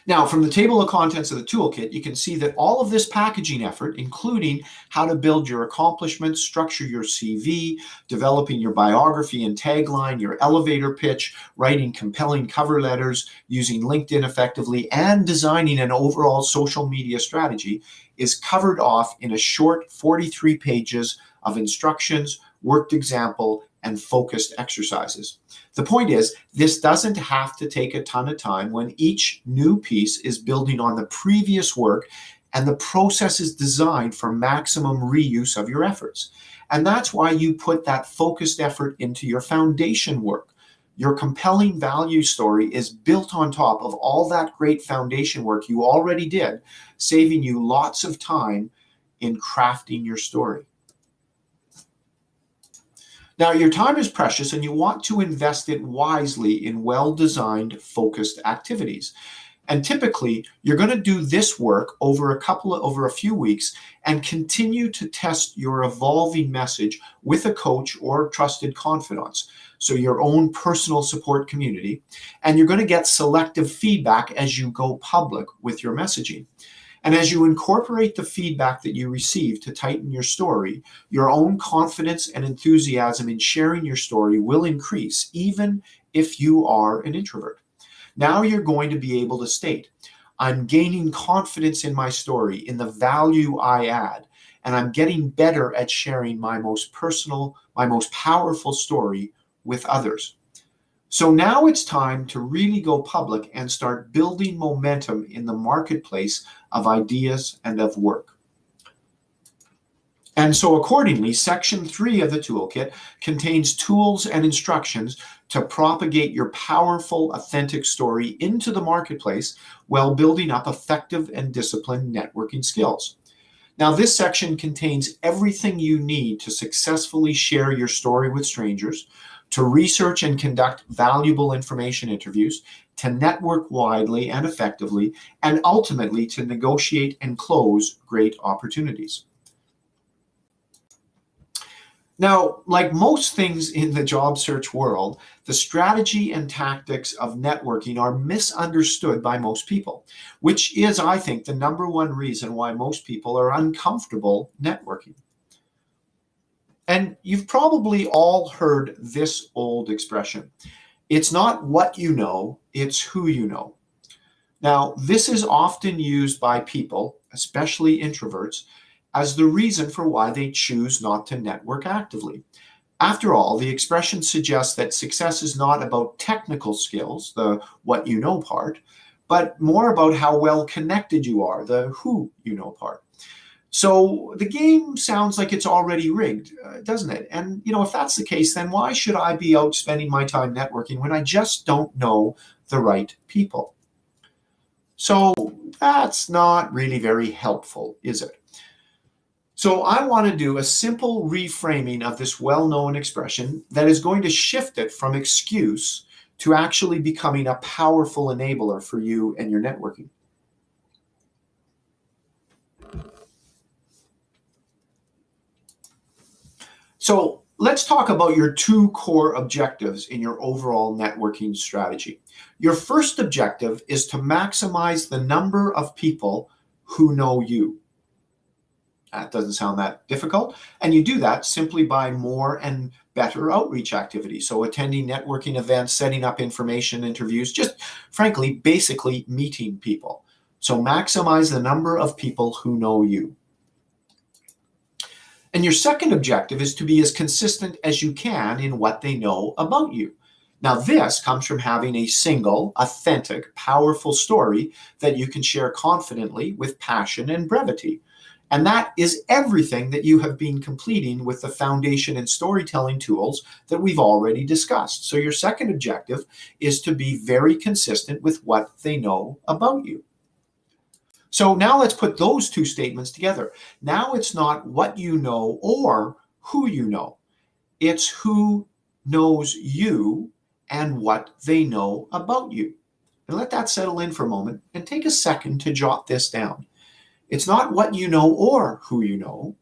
Now, from the table of contents of the toolkit, you can see that all of this packaging effort, including how to build your accomplishments, structure your CV, developing your biography and tagline, your elevator pitch, writing compelling cover letters, using LinkedIn effectively, and designing an overall social media strategy, is covered off in a short 43 pages of instructions, worked example, and focused exercises. The point is, this doesn't have to take a ton of time when each new piece is building on the previous work, and the process is designed for maximum reuse of your efforts. And that's why you put that focused effort into your foundation work. Your compelling value story is built on top of all that great foundation work you already did, saving you lots of time in crafting your story. Now, your time is precious, and you want to invest it wisely in well-designed, focused activities. And typically, you're going to do this work over a few weeks and continue to test your evolving message with a coach or trusted confidants. So your own personal support community, and you're going to get selective feedback as you go public with your messaging. And as you incorporate the feedback that you receive to tighten your story, your own confidence and enthusiasm in sharing your story will increase, even if you are an introvert. Now you're going to be able to state, I'm gaining confidence in my story, in the value I add, and I'm getting better at sharing my most personal, my most powerful story with others. So now it's time to really go public and start building momentum in the marketplace of ideas and of work. And so accordingly, section 3 of the toolkit contains tools and instructions to propagate your powerful, authentic story into the marketplace while building up effective and disciplined networking skills. Now, this section contains everything you need to successfully share your story with strangers, to research and conduct valuable information interviews, to network widely and effectively, and ultimately to negotiate and close great opportunities. Now, like most things in the job search world, the strategy and tactics of networking are misunderstood by most people, which is, I think, the number one reason why most people are uncomfortable networking. And you've probably all heard this old expression. It's not what you know, it's who you know. Now, this is often used by people, especially introverts, as the reason for why they choose not to network actively. After all, the expression suggests that success is not about technical skills, the what you know part, but more about how well connected you are, the who you know part. So the game sounds like it's already rigged, doesn't it? And, if that's the case, then why should I be out spending my time networking when I just don't know the right people? So that's not really very helpful, is it? So I want to do a simple reframing of this well-known expression that is going to shift it from excuse to actually becoming a powerful enabler for you and your networking. So let's talk about your 2 core objectives in your overall networking strategy. Your first objective is to maximize the number of people who know you. That doesn't sound that difficult. And you do that simply by more and better outreach activities. So attending networking events, setting up information interviews, just frankly, basically meeting people. So maximize the number of people who know you. And your second objective is to be as consistent as you can in what they know about you. Now, this comes from having a single, authentic, powerful story that you can share confidently with passion and brevity. And that is everything that you have been completing with the foundation and storytelling tools that we've already discussed. So your second objective is to be very consistent with what they know about you. So now let's put those 2 statements together. Now it's not what you know or who you know. It's who knows you and what they know about you. And let that settle in for a moment and take a second to jot this down. It's not what you know or who you know.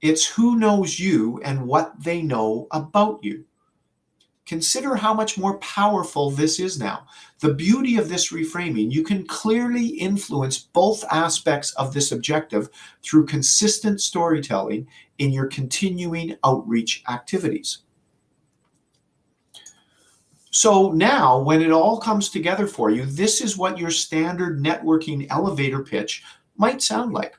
It's who knows you and what they know about you. Consider how much more powerful this is now. The beauty of this reframing, you can clearly influence both aspects of this objective through consistent storytelling in your continuing outreach activities. So now, when it all comes together for you, this is what your standard networking elevator pitch might sound like.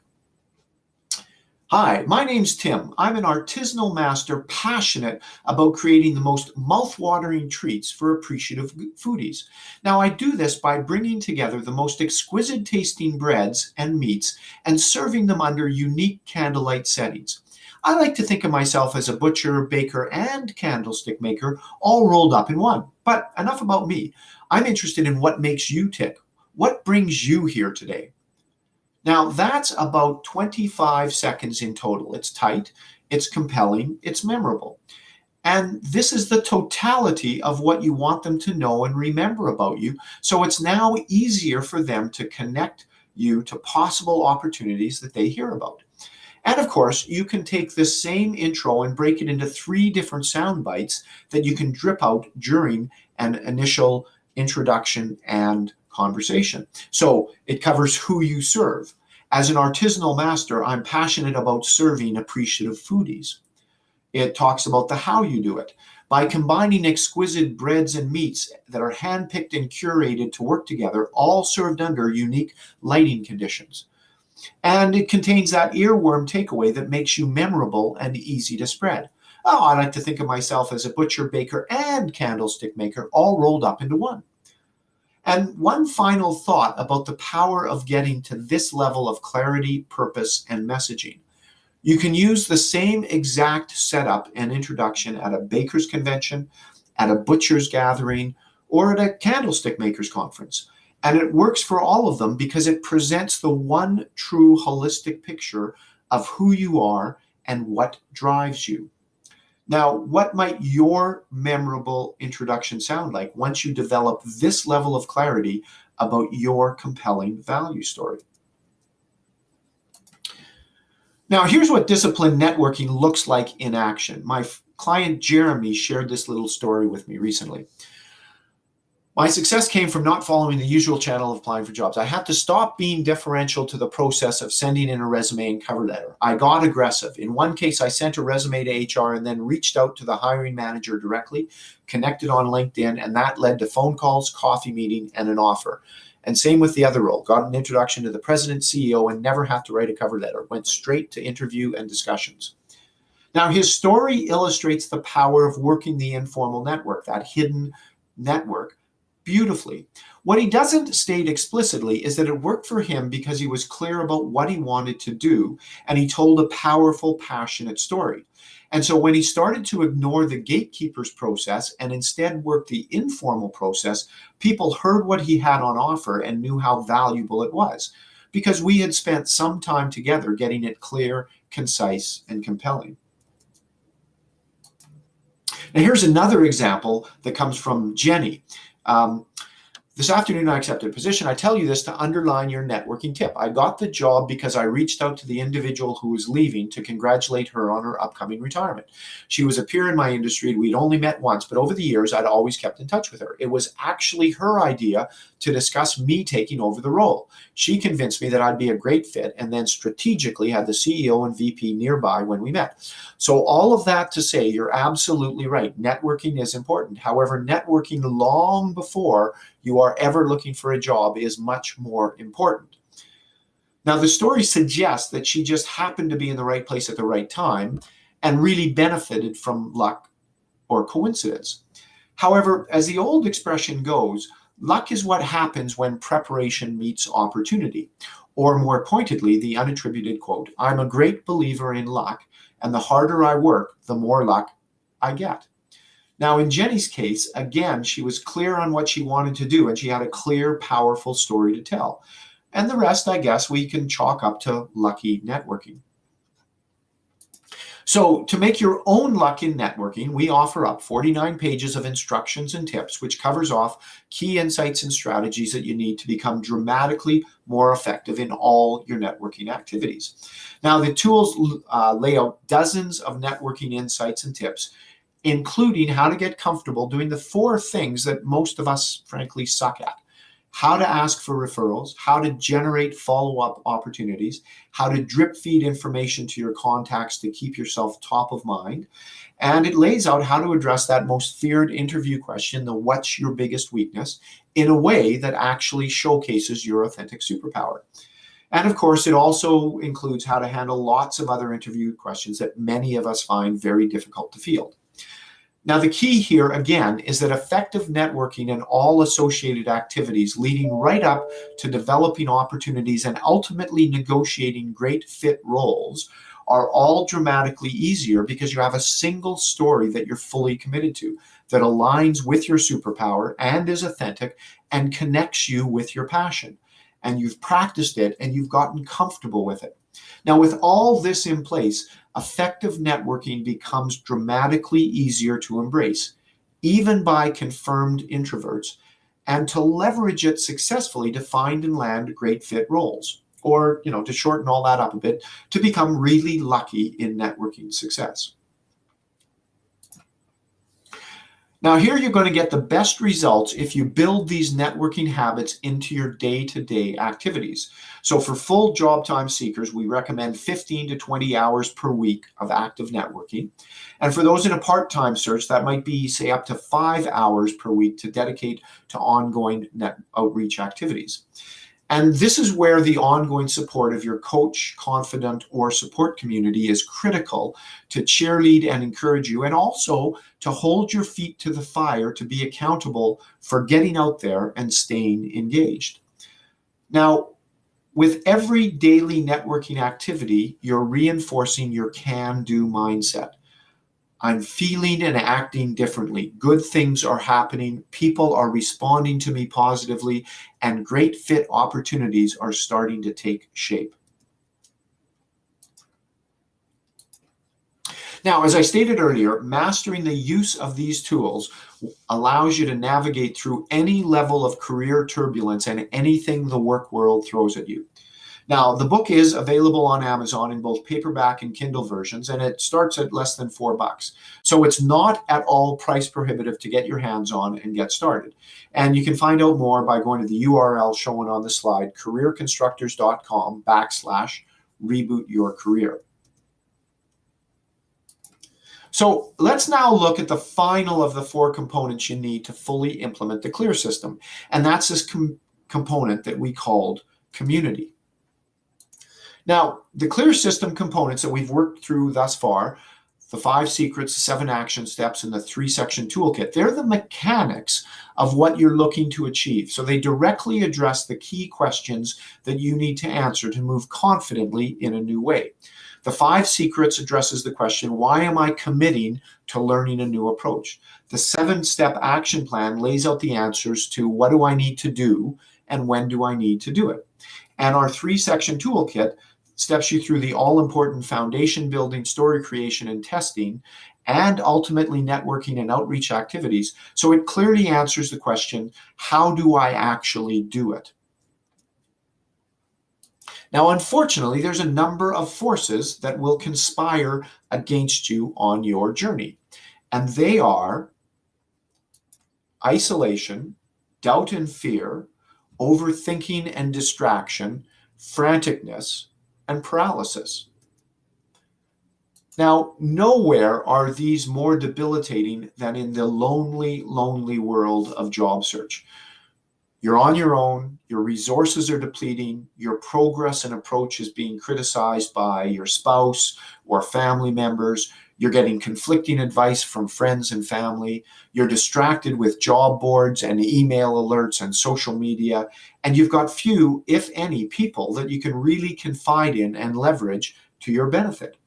Hi, my name's Tim. I'm an artisanal master passionate about creating the most mouth-watering treats for appreciative foodies. Now, I do this by bringing together the most exquisite tasting breads and meats and serving them under unique candlelight settings. I like to think of myself as a butcher, baker, and candlestick maker all rolled up in one. But enough about me. I'm interested in what makes you tick. What brings you here today? Now, that's about 25 seconds in total. It's tight, it's compelling, it's memorable. And this is the totality of what you want them to know and remember about you. So it's now easier for them to connect you to possible opportunities that they hear about. And of course, you can take this same intro and break it into 3 different sound bites that you can drip out during an initial introduction and conversation. So it covers who you serve. As an artisanal master, I'm passionate about serving appreciative foodies. It talks about the how you do it. By combining exquisite breads and meats that are handpicked and curated to work together, all served under unique lighting conditions. And it contains that earworm takeaway that makes you memorable and easy to spread. Oh, I like to think of myself as a butcher, baker, and candlestick maker all rolled up into one. And one final thought about the power of getting to this level of clarity, purpose, and messaging. You can use the same exact setup and introduction at a baker's convention, at a butcher's gathering, or at a candlestick maker's conference. And it works for all of them because it presents the one true holistic picture of who you are and what drives you. Now, what might your memorable introduction sound like once you develop this level of clarity about your compelling value story? Now, here's what disciplined networking looks like in action. My client Jeremy shared this little story with me recently. My success came from not following the usual channel of applying for jobs. I had to stop being deferential to the process of sending in a resume and cover letter. I got aggressive. In one case, I sent a resume to HR and then reached out to the hiring manager directly, connected on LinkedIn, and that led to phone calls, coffee meeting, and an offer. And same with the other role. Got an introduction to the president, CEO, and never have to write a cover letter. Went straight to interview and discussions. Now, his story illustrates the power of working the informal network, that hidden network, beautifully. What he doesn't state explicitly is that it worked for him because he was clear about what he wanted to do, and he told a powerful, passionate story. And so when he started to ignore the gatekeeper's process and instead work the informal process, people heard what he had on offer and knew how valuable it was, because we had spent some time together getting it clear, concise, and compelling. Now here's another example that comes from Jenny. This afternoon, I accepted a position. I tell you this to underline your networking tip. I got the job because I reached out to the individual who was leaving to congratulate her on her upcoming retirement. She was a peer in my industry. We'd only met once, but over the years, I'd always kept in touch with her. It was actually her idea to discuss me taking over the role. She convinced me that I'd be a great fit and then strategically had the CEO and VP nearby when we met. So all of that to say, you're absolutely right. Networking is important. However, networking long before you are ever looking for a job is much more important. Now, the story suggests that she just happened to be in the right place at the right time and really benefited from luck or coincidence. However, as the old expression goes, luck is what happens when preparation meets opportunity. Or more pointedly, the unattributed quote, I'm a great believer in luck, and the harder I work, the more luck I get. Now, in Jenny's case, again, she was clear on what she wanted to do, and she had a clear, powerful story to tell. And the rest, I guess, we can chalk up to lucky networking. So to make your own luck in networking, we offer up 49 pages of instructions and tips, which covers off key insights and strategies that you need to become dramatically more effective in all your networking activities. Now, the tools lay out dozens of networking insights and tips, including how to get comfortable doing the 4 things that most of us, frankly, suck at. How to ask for referrals, how to generate follow-up opportunities, how to drip feed information to your contacts to keep yourself top of mind. And it lays out how to address that most feared interview question, the what's your biggest weakness, in a way that actually showcases your authentic superpower. And of course, it also includes how to handle lots of other interview questions that many of us find very difficult to field. Now, the key here, again, is that effective networking and all associated activities leading right up to developing opportunities and ultimately negotiating great fit roles are all dramatically easier because you have a single story that you're fully committed to, that aligns with your superpower and is authentic and connects you with your passion. And you've practiced it and you've gotten comfortable with it. Now, with all this in place, effective networking becomes dramatically easier to embrace, even by confirmed introverts, and to leverage it successfully to find and land great fit roles. Or, to shorten all that up a bit, to become really lucky in networking success. Now, here you're going to get the best results if you build these networking habits into your day-to-day activities. So for full job time seekers, we recommend 15 to 20 hours per week of active networking. And for those in a part-time search, that might be, say, up to 5 hours per week to dedicate to ongoing net outreach activities. And this is where the ongoing support of your coach, confidant, or support community is critical to cheerlead and encourage you, and also to hold your feet to the fire to be accountable for getting out there and staying engaged. Now, with every daily networking activity, you're reinforcing your can-do mindset. I'm feeling and acting differently. Good things are happening. People are responding to me positively, and great fit opportunities are starting to take shape. Now, as I stated earlier, mastering the use of these tools allows you to navigate through any level of career turbulence and anything the work world throws at you. Now, the book is available on Amazon in both paperback and Kindle versions, and it starts at less than $4. So it's not at all price prohibitive to get your hands on and get started. And you can find out more by going to the URL shown on the slide, careerconstructors.com/reboot-your-career. So let's now look at the final of the 4 components you need to fully implement the CLEAR system. And that's this component that we called community. Now, the CLEAR system components that we've worked through thus far, the 5 secrets, the 7 action steps, and the 3-section toolkit, they're the mechanics of what you're looking to achieve. So they directly address the key questions that you need to answer to move confidently in a new way. The 5 secrets addresses the question, why am I committing to learning a new approach? The 7-step action plan lays out the answers to what do I need to do and when do I need to do it. And our 3-section toolkit steps you through the all-important foundation building, story creation, and testing, and ultimately networking and outreach activities. So it clearly answers the question, how do I actually do it? Now, unfortunately, there's a number of forces that will conspire against you on your journey. And they are isolation, doubt and fear, overthinking and distraction, franticness, and paralysis. Now, nowhere are these more debilitating than in the lonely, lonely world of job search. You're on your own, your resources are depleting, your progress and approach is being criticized by your spouse or family members, you're getting conflicting advice from friends and family, you're distracted with job boards and email alerts and social media, and you've got few, if any, people that you can really confide in and leverage to your benefit.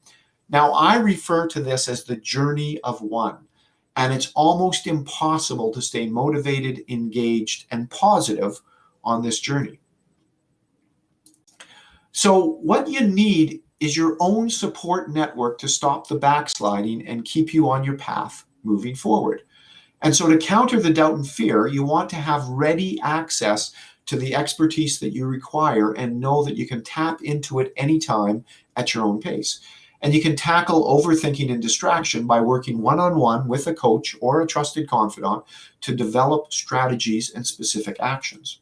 Now, I refer to this as the journey of one. And it's almost impossible to stay motivated, engaged, and positive on this journey. So what you need is your own support network to stop the backsliding and keep you on your path moving forward. And so to counter the doubt and fear, you want to have ready access to the expertise that you require and know that you can tap into it anytime at your own pace. And you can tackle overthinking and distraction by working one-on-one with a coach or a trusted confidant to develop strategies and specific actions.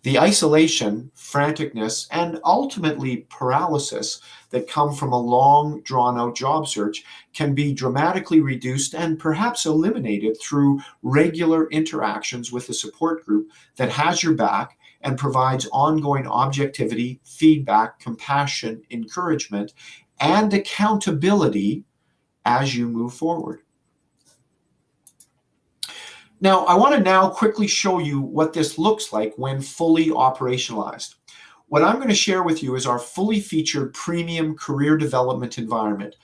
The isolation, franticness, and ultimately paralysis that come from a long, drawn-out job search can be dramatically reduced and perhaps eliminated through regular interactions with a support group that has your back and provides ongoing objectivity, feedback, compassion, encouragement, and accountability as you move forward. Now, I want to now quickly show you what this looks like when fully operationalized. What I'm going to share with you is our fully featured premium career development environment,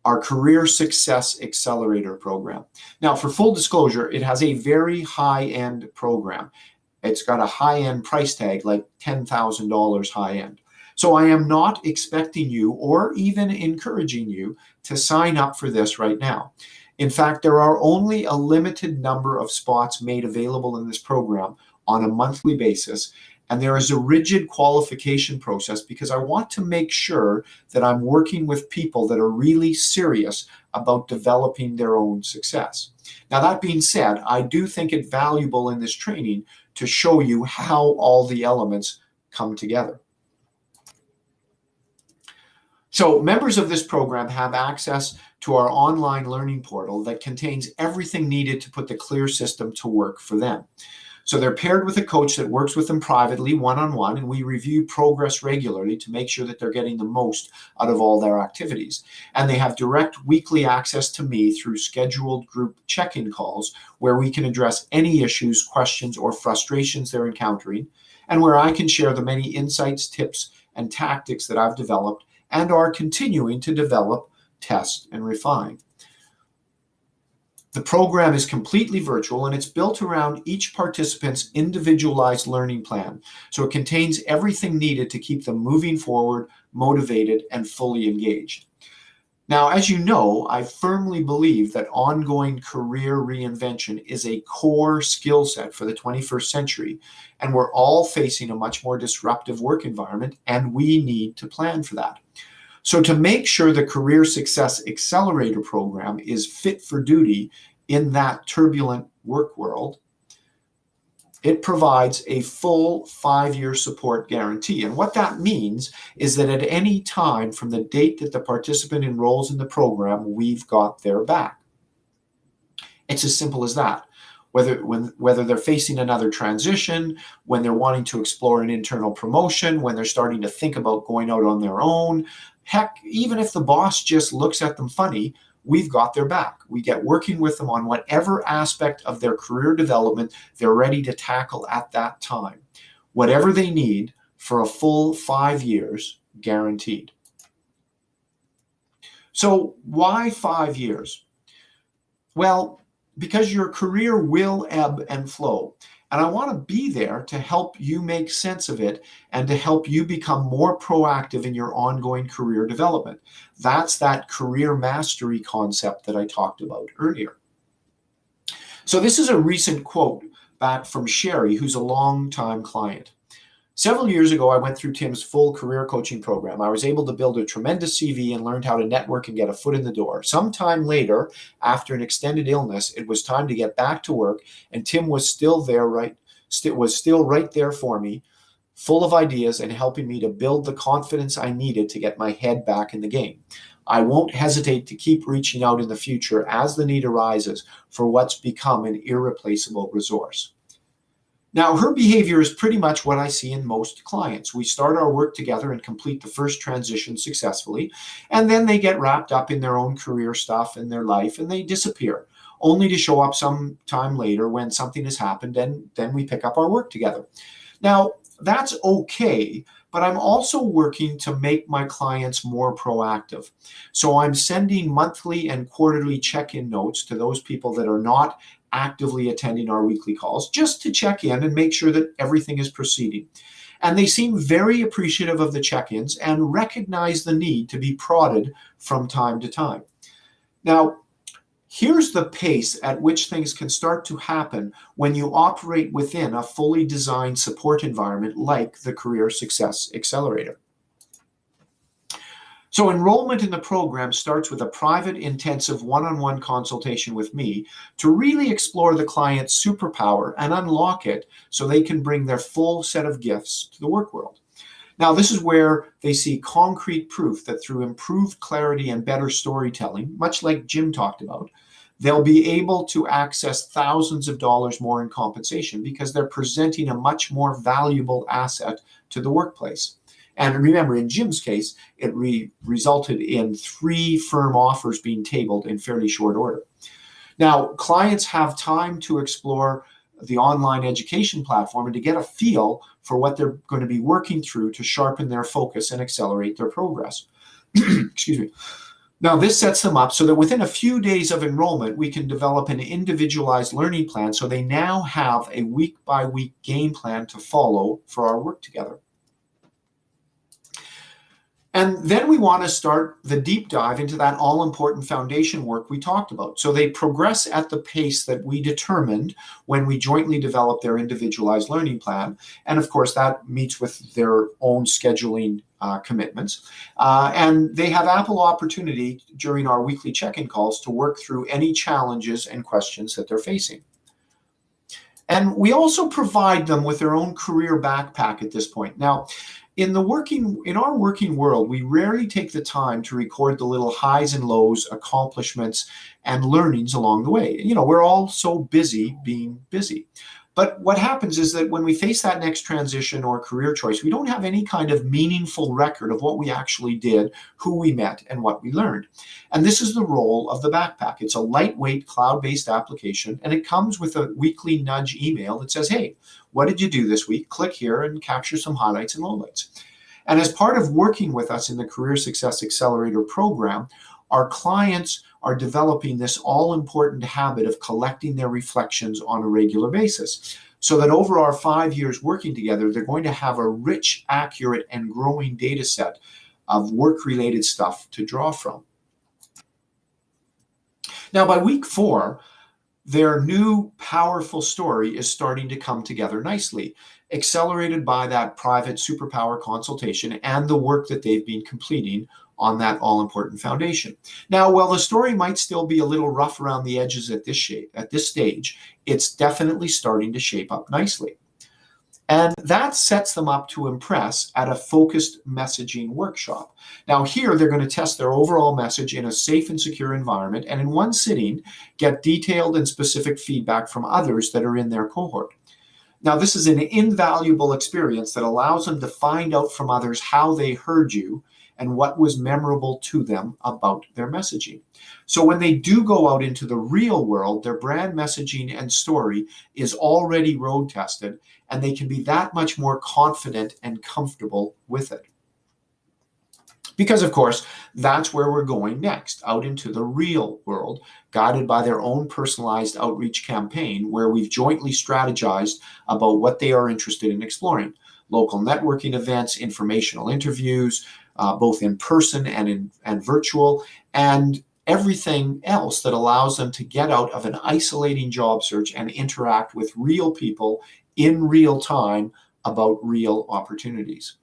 our Career Success Accelerator program. Now, for full disclosure, it has a very high-end program. It's got a high-end price tag, like $10,000 high-end. So I am not expecting you or even encouraging you to sign up for this right now. In fact, there are only a limited number of spots made available in this program on a monthly basis, and there is a rigid qualification process because I want to make sure that I'm working with people that are really serious about developing their own success. Now, that being said, I do think it valuable in this training to show you how all the elements come together. So members of this program have access to our online learning portal that contains everything needed to put the CLEAR system to work for them. So they're paired with a coach that works with them privately, one-on-one, and we review progress regularly to make sure that they're getting the most out of all their activities. And they have direct weekly access to me through scheduled group check-in calls where we can address any issues, questions, or frustrations they're encountering, and where I can share the many insights, tips, and tactics that I've developed and are continuing to develop, test, and refine. The program is completely virtual and it's built around each participant's individualized learning plan. So it contains everything needed to keep them moving forward, motivated, and fully engaged. Now, as you know, I firmly believe that ongoing career reinvention is a core skill set for the 21st century, and we're all facing a much more disruptive work environment, and we need to plan for that. So to make sure the Career Success Accelerator program is fit for duty in that turbulent work world, it provides a full 5-year support guarantee. And what that means is that at any time from the date that the participant enrolls in the program, we've got their back. It's as simple as that. Whether they're facing another transition, when they're wanting to explore an internal promotion, when they're starting to think about going out on their own, heck, even if the boss just looks at them funny, we've got their back. We get working with them on whatever aspect of their career development they're ready to tackle at that time. Whatever they need for a full 5 years, guaranteed. So why 5 years? Well, because your career will ebb and flow. And I want to be there to help you make sense of it and to help you become more proactive in your ongoing career development. That's that career mastery concept that I talked about earlier. So this is a recent quote back from Sherry, who's a longtime client. Several years ago, I went through Tim's full career coaching program. I was able to build a tremendous CV and learned how to network and get a foot in the door. Sometime later, after an extended illness, it was time to get back to work, and Tim was still right there for me, full of ideas and helping me to build the confidence I needed to get my head back in the game. I won't hesitate to keep reaching out in the future as the need arises for what's become an irreplaceable resource. Now, her behavior is pretty much what I see in most clients. We start our work together and complete the first transition successfully, and then they get wrapped up in their own career stuff and their life, and they disappear, only to show up some time later when something has happened, and then we pick up our work together. Now, that's okay, but I'm also working to make my clients more proactive. So I'm sending monthly and quarterly check-in notes to those people that are not actively attending our weekly calls, just to check in and make sure that everything is proceeding. And they seem very appreciative of the check-ins and recognize the need to be prodded from time to time. Now, here's the pace at which things can start to happen when you operate within a fully designed support environment like the Career Success Accelerator. So enrollment in the program starts with a private, intensive one-on-one consultation with me to really explore the client's superpower and unlock it so they can bring their full set of gifts to the work world. Now, this is where they see concrete proof that through improved clarity and better storytelling, much like Jim talked about, they'll be able to access thousands of dollars more in compensation because they're presenting a much more valuable asset to the workplace. And remember, in Jim's case, it resulted in 3 firm offers being tabled in fairly short order. Now, clients have time to explore the online education platform and to get a feel for what they're going to be working through to sharpen their focus and accelerate their progress. Excuse me. Now, this sets them up so that within a few days of enrollment, we can develop an individualized learning plan so they now have a week-by-week game plan to follow for our work together. And then we want to start the deep dive into that all-important foundation work we talked about. So they progress at the pace that we determined when we jointly developed their individualized learning plan. And of course, that meets with their own scheduling commitments. And they have ample opportunity during our weekly check-in calls to work through any challenges and questions that they're facing. And we also provide them with their own career backpack at this point. Now, in our working world, we rarely take the time to record the little highs and lows, accomplishments, and learnings along the way. We're all so busy being busy. But what happens is that when we face that next transition or career choice, we don't have any kind of meaningful record of what we actually did, who we met, and what we learned. And this is the role of the backpack. It's a lightweight cloud-based application, and it comes with a weekly nudge email that says, hey, what did you do this week? Click here and capture some highlights and lowlights. And as part of working with us in the Career Success Accelerator program, our clients are developing this all-important habit of collecting their reflections on a regular basis, so that over our 5 years working together, they're going to have a rich, accurate, and growing data set of work-related stuff to draw from. Now, by week 4, their new powerful story is starting to come together nicely, accelerated by that private superpower consultation and the work that they've been completing on that all-important foundation. Now, while the story might still be a little rough around the edges at this stage, it's definitely starting to shape up nicely. And that sets them up to impress at a focused messaging workshop. Now here, they're going to test their overall message in a safe and secure environment, and in one sitting, get detailed and specific feedback from others that are in their cohort. Now, this is an invaluable experience that allows them to find out from others how they heard you and what was memorable to them about their messaging. So when they do go out into the real world, their brand messaging and story is already road tested, and they can be that much more confident and comfortable with it. Because, of course, that's where we're going next, out into the real world, guided by their own personalized outreach campaign, where we've jointly strategized about what they are interested in exploring. Local networking events, informational interviews, both in person and virtual, and everything else that allows them to get out of an isolating job search and interact with real people in real time about real opportunities.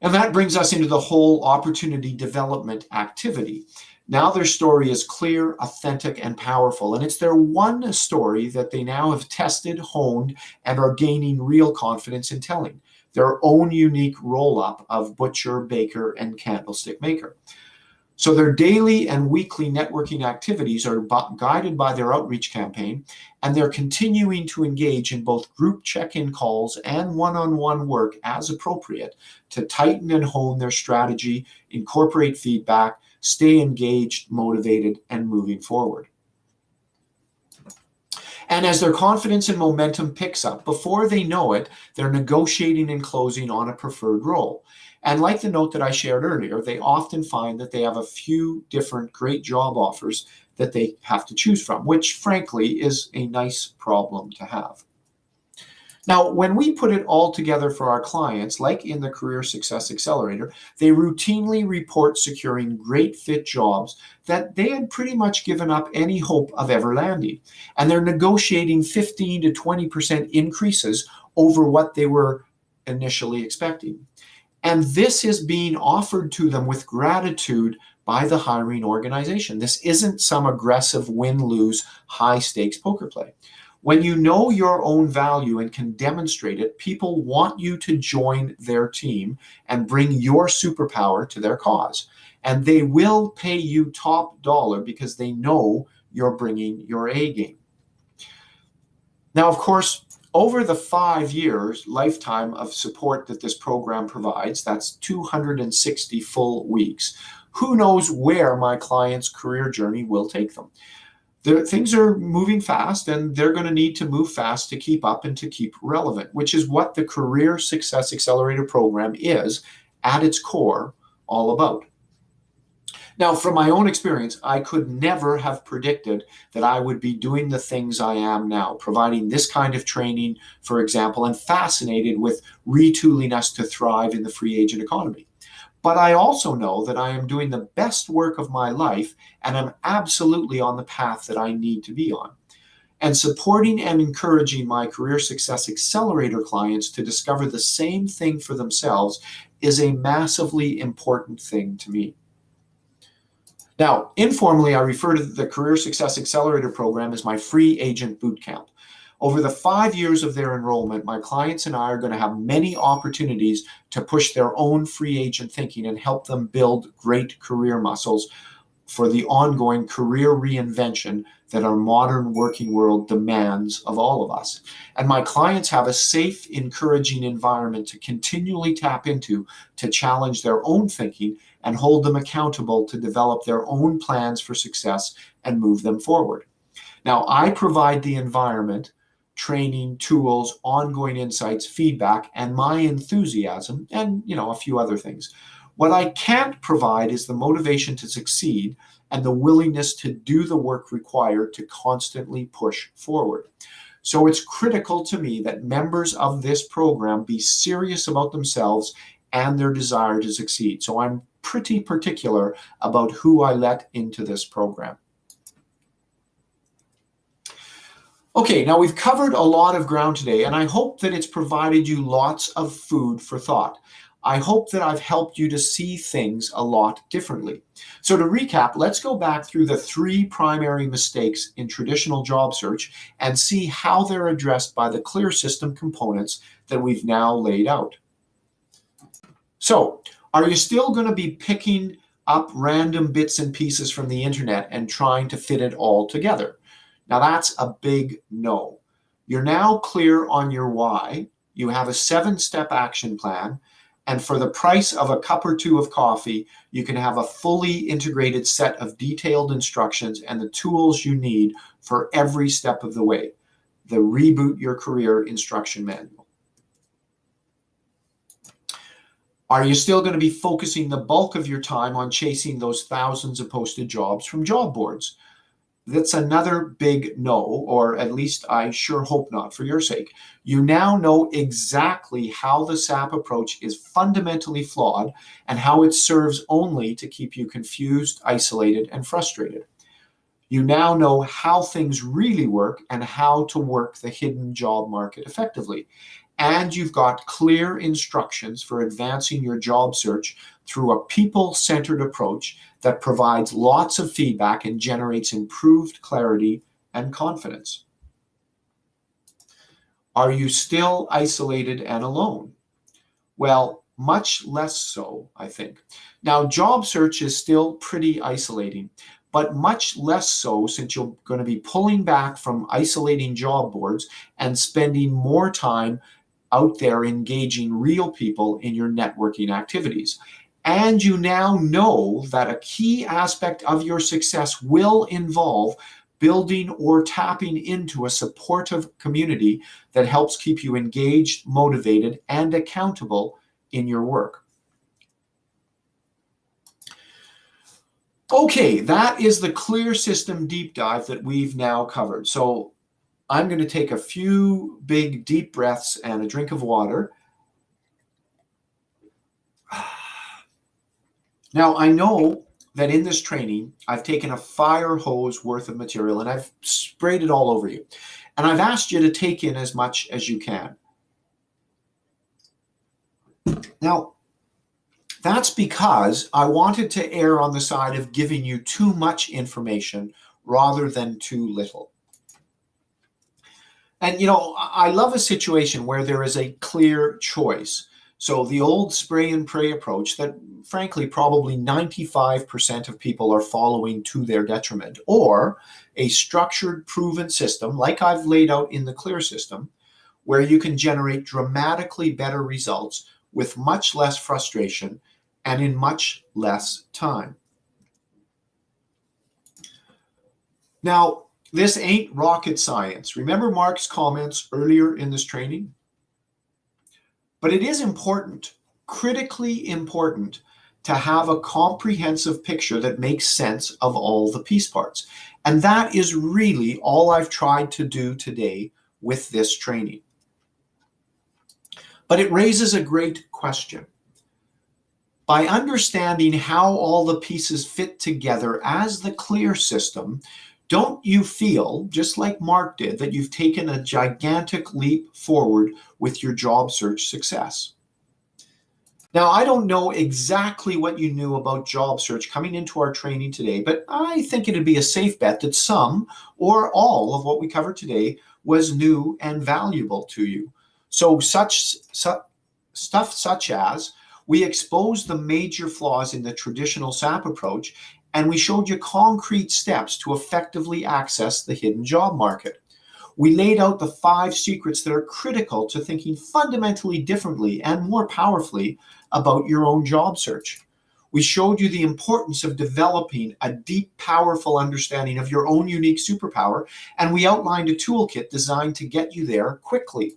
And that brings us into the whole opportunity development activity. Now their story is clear, authentic, and powerful, and it's their one story that they now have tested, honed, and are gaining real confidence in telling. Their own unique roll-up of butcher, baker, and candlestick maker. So their daily and weekly networking activities are guided by their outreach campaign, and they're continuing to engage in both group check-in calls and one-on-one work as appropriate to tighten and hone their strategy, incorporate feedback, stay engaged, motivated, and moving forward. And as their confidence and momentum picks up, before they know it, they're negotiating and closing on a preferred role. And like the note that I shared earlier, they often find that they have a few different great job offers that they have to choose from, which frankly is a nice problem to have. Now, when we put it all together for our clients, like in the Career Success Accelerator, they routinely report securing great fit jobs that they had pretty much given up any hope of ever landing. And they're negotiating 15 to 20% increases over what they were initially expecting. And this is being offered to them with gratitude by the hiring organization. This isn't some aggressive win-lose, high-stakes poker play. When you know your own value and can demonstrate it, people want you to join their team and bring your superpower to their cause. And they will pay you top dollar because they know you're bringing your A game. Now, of course, over the 5 years lifetime of support that this program provides, that's 260 full weeks, who knows where my client's career journey will take them. Things are moving fast, and they're going to need to move fast to keep up and to keep relevant, which is what the Career Success Accelerator program is, at its core, all about. Now, from my own experience, I could never have predicted that I would be doing the things I am now, providing this kind of training, for example, and fascinated with retooling us to thrive in the free agent economy. But I also know that I am doing the best work of my life and I'm absolutely on the path that I need to be on. And supporting and encouraging my Career Success Accelerator clients to discover the same thing for themselves is a massively important thing to me. Now, informally, I refer to the Career Success Accelerator program as my free agent bootcamp. Over the 5 years of their enrollment, my clients and I are going to have many opportunities to push their own free agent thinking and help them build great career muscles for the ongoing career reinvention that our modern working world demands of all of us. And my clients have a safe, encouraging environment to continually tap into to challenge their own thinking and hold them accountable to develop their own plans for success and move them forward. Now, I provide the environment, training, tools, ongoing insights, feedback, and my enthusiasm, and a few other things. What I can't provide is the motivation to succeed and the willingness to do the work required to constantly push forward. So it's critical to me that members of this program be serious about themselves and their desire to succeed. So I'm pretty particular about who I let into this program. Okay, now we've covered a lot of ground today, and I hope that it's provided you lots of food for thought. I hope that I've helped you to see things a lot differently. So to recap, let's go back through the 3 primary mistakes in traditional job search and see how they're addressed by the clear system components that we've now laid out. So, are you still going to be picking up random bits and pieces from the internet and trying to fit it all together? Now that's a big no. You're now clear on your why. You have a 7-step action plan. And for the price of a cup or 2 of coffee, you can have a fully integrated set of detailed instructions and the tools you need for every step of the way. The Reboot Your Career Instruction Manual. Are you still going to be focusing the bulk of your time on chasing those thousands of posted jobs from job boards? That's another big no, or at least I sure hope not for your sake. You now know exactly how the SAP approach is fundamentally flawed and how it serves only to keep you confused, isolated, and frustrated. You now know how things really work and how to work the hidden job market effectively. And you've got clear instructions for advancing your job search through a people-centered approach that provides lots of feedback and generates improved clarity and confidence. Are you still isolated and alone? Well, much less so, I think. Now, job search is still pretty isolating, but much less so since you're going to be pulling back from isolating job boards and spending more time out there engaging real people in your networking activities. And you now know that a key aspect of your success will involve building or tapping into a supportive community that helps keep you engaged, motivated, and accountable in your work. Okay, that is the clear system deep dive that we've now covered. So I'm going to take a few big deep breaths and a drink of water. Now, I know that in this training, I've taken a fire hose worth of material and I've sprayed it all over you. And I've asked you to take in as much as you can. Now, that's because I wanted to err on the side of giving you too much information rather than too little. And, I love a situation where there is a clear choice. So the old spray and pray approach that, frankly, probably 95% of people are following to their detriment, or a structured, proven system like I've laid out in the clear system, where you can generate dramatically better results with much less frustration and in much less time. Now, this ain't rocket science. Remember Mark's comments earlier in this training? But it is important, critically important, to have a comprehensive picture that makes sense of all the piece parts. And that is really all I've tried to do today with this training. But it raises a great question. By understanding how all the pieces fit together as the clear system, don't you feel, just like Mark did, that you've taken a gigantic leap forward with your job search success? Now, I don't know exactly what you knew about job search coming into our training today, but I think it'd be a safe bet that some or all of what we covered today was new and valuable to you. So stuff such as we exposed the major flaws in the traditional SAP approach, and we showed you concrete steps to effectively access the hidden job market. We laid out the 5 secrets that are critical to thinking fundamentally differently and more powerfully about your own job search. We showed you the importance of developing a deep, powerful understanding of your own unique superpower, and we outlined a toolkit designed to get you there quickly.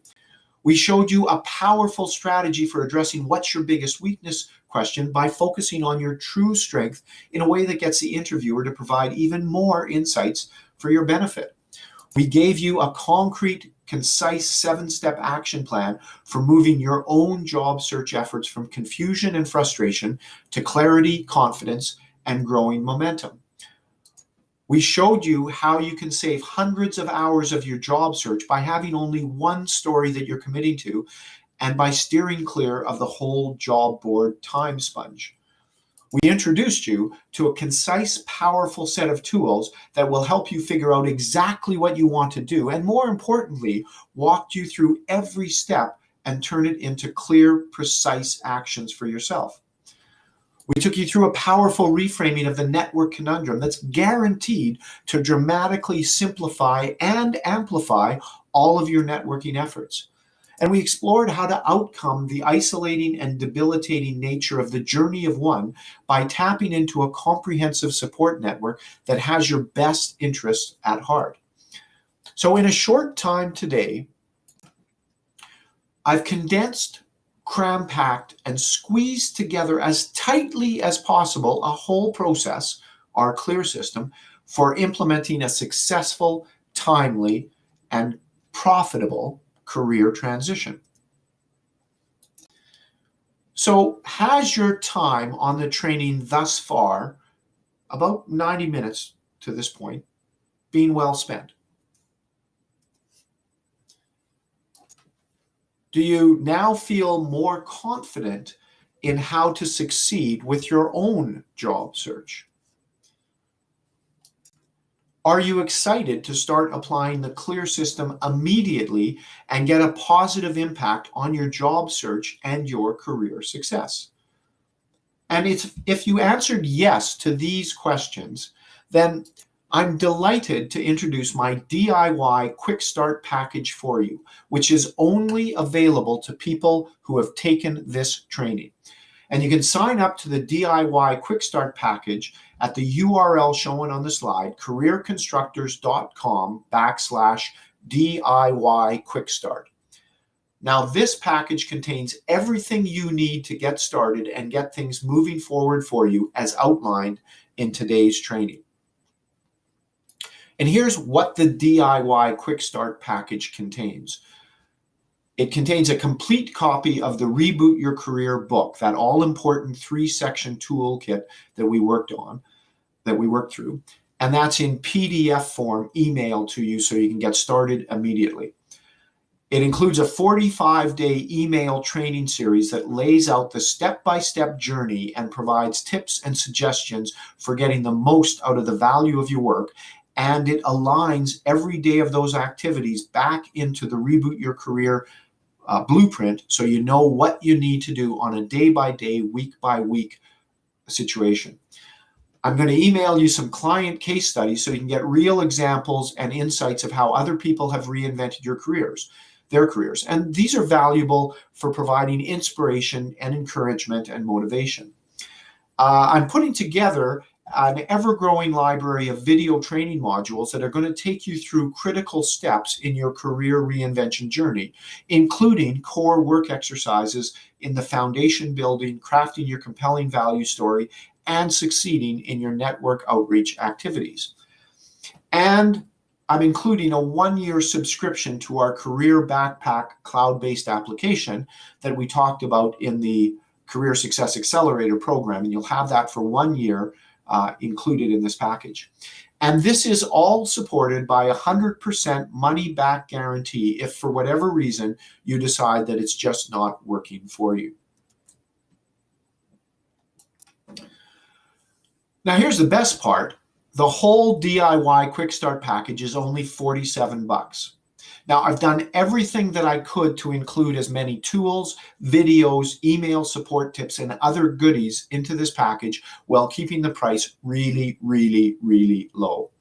We showed you a powerful strategy for addressing what's your biggest weakness question by focusing on your true strength in a way that gets the interviewer to provide even more insights for your benefit. We gave you a concrete, concise 7-step action plan for moving your own job search efforts from confusion and frustration to clarity, confidence, and growing momentum. We showed you how you can save hundreds of hours of your job search by having only one story that you're committing to and by steering clear of the whole job board time sponge. We introduced you to a concise, powerful set of tools that will help you figure out exactly what you want to do, and more importantly, walked you through every step and turn it into clear, precise actions for yourself. We took you through a powerful reframing of the network conundrum that's guaranteed to dramatically simplify and amplify all of your networking efforts. And we explored how to outcome the isolating and debilitating nature of the journey of one by tapping into a comprehensive support network that has your best interests at heart. So in a short time today, I've condensed, cram-packed, and squeezed together as tightly as possible a whole process, our clear system, for implementing a successful, timely, and profitable career transition. So has your time on the training thus far, about 90 minutes to this point, been well spent? Do you now feel more confident in how to succeed with your own job search? Are you excited to start applying the clear system immediately and get a positive impact on your job search and your career success? And if you answered yes to these questions, then I'm delighted to introduce my DIY Quick Start package for you, which is only available to people who have taken this training. And you can sign up to the DIY Quick Start package at the URL shown on the slide, careerconstructors.com/DIY Quick Start. Now, this package contains everything you need to get started and get things moving forward for you as outlined in today's training. And here's what the DIY Quick Start package contains. It contains a complete copy of the Reboot Your Career book, that all-important 3-section toolkit that we worked through. And that's in PDF form emailed to you so you can get started immediately. It includes a 45-day email training series that lays out the step-by-step journey and provides tips and suggestions for getting the most out of the value of your work. And it aligns every day of those activities back into the Reboot Your Career blueprint, so you know what you need to do on a day-by-day, week-by-week situation. I'm going to email you some client case studies so you can get real examples and insights of how other people have reinvented their careers. And these are valuable for providing inspiration and encouragement and motivation. I'm putting together an ever-growing library of video training modules that are going to take you through critical steps in your career reinvention journey, including core work exercises in the foundation building, crafting your compelling value story, and succeeding in your network outreach activities. And I'm including a 1-year subscription to our Career Backpack cloud-based application that we talked about in the Career Success Accelerator program, and you'll have that for 1 year included in this package. And this is all supported by 100% money back guarantee if for whatever reason you decide that it's just not working for you. Now here's the best part. The whole DIY Quick Start package is only $47. Now, I've done everything that I could to include as many tools, videos, email support tips, and other goodies into this package while keeping the price really, really, really low.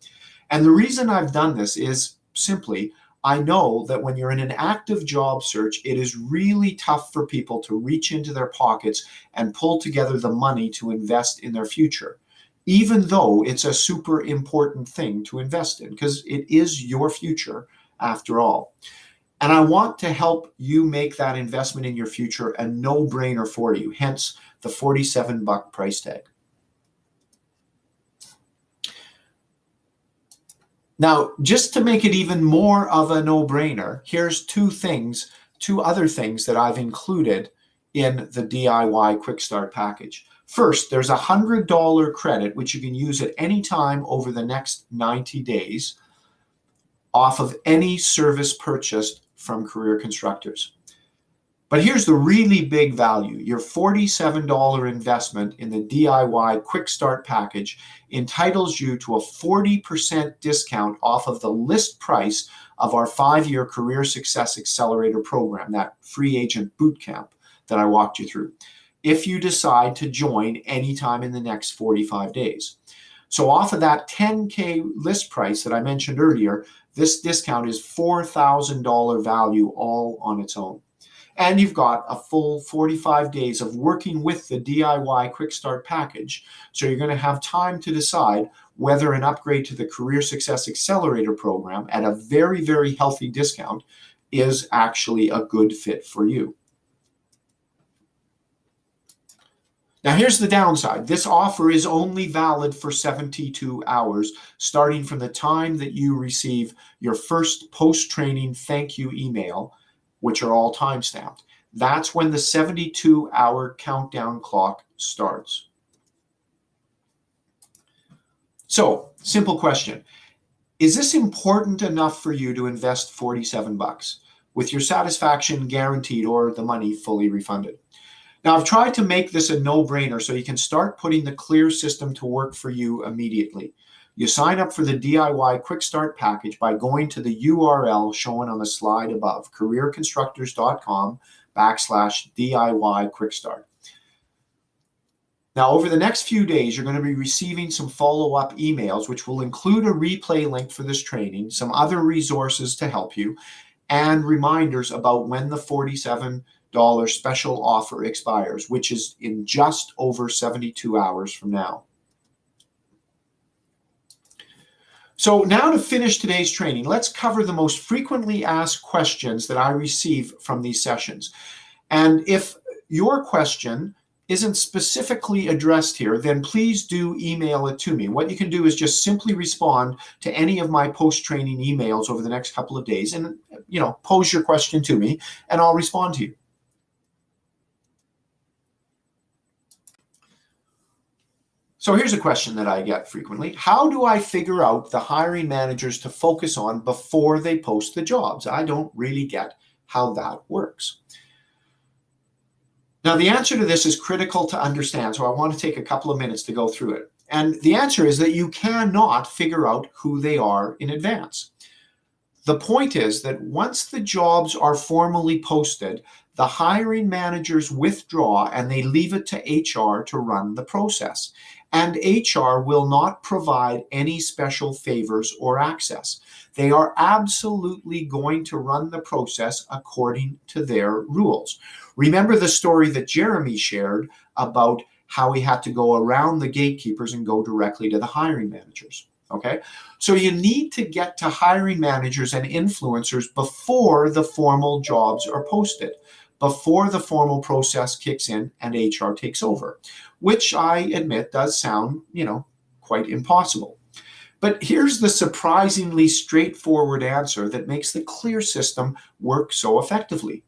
And the reason I've done this is simply, I know that when you're in an active job search, it is really tough for people to reach into their pockets and pull together the money to invest in their future, even though it's a super important thing to invest in, because it is your future after all. And I want to help you make that investment in your future a no-brainer for you, hence the $47 price tag. Now, just to make it even more of a no-brainer, here's two other things that I've included in the DIY Quick Start package. First, there's a $100 credit, which you can use at any time over the next 90 days off of any service purchased from Career Constructors. But here's the really big value. Your $47 investment in the DIY Quick Start package entitles you to a 40% discount off of the list price of our 5-year Career Success Accelerator program, that free agent boot camp that I walked you through, if you decide to join anytime in the next 45 days. So off of that $10K list price that I mentioned earlier, this discount is $4,000 value all on its own. And you've got a full 45 days of working with the DIY Quick Start package. So you're going to have time to decide whether an upgrade to the Career Success Accelerator program at a very, very healthy discount is actually a good fit for you. Now here's the downside. This offer is only valid for 72 hours, starting from the time that you receive your first post-training thank you email, which are all time-stamped. That's when the 72-hour countdown clock starts. So, simple question. Is this important enough for you to invest $47 with your satisfaction guaranteed or the money fully refunded? Now, I've tried to make this a no-brainer so you can start putting the Clear system to work for you immediately. You sign up for the DIY Quick Start package by going to the URL shown on the slide above, careerconstructors.com/DIY Quick Start. Now, over the next few days, you're going to be receiving some follow-up emails, which will include a replay link for this training, some other resources to help you, and reminders about when the $47 special offer expires, which is in just over 72 hours from now. So now to finish today's training, let's cover the most frequently asked questions that I receive from these sessions. And if your question isn't specifically addressed here, then please do email it to me. What you can do is just simply respond to any of my post-training emails over the next couple of days and, pose your question to me and I'll respond to you. So here's a question that I get frequently. How do I figure out the hiring managers to focus on before they post the jobs? I don't really get how that works. Now, the answer to this is critical to understand, so I want to take a couple of minutes to go through it. And the answer is that you cannot figure out who they are in advance. The point is that once the jobs are formally posted, the hiring managers withdraw and they leave it to HR to run the process. And HR will not provide any special favors or access. They are absolutely going to run the process according to their rules. Remember the story that Jeremy shared about how he had to go around the gatekeepers and go directly to the hiring managers. Okay, so you need to get to hiring managers and influencers before the formal jobs are posted, before the formal process kicks in and HR takes over, which I admit does sound, quite impossible. But here's the surprisingly straightforward answer that makes the Clear system work so effectively.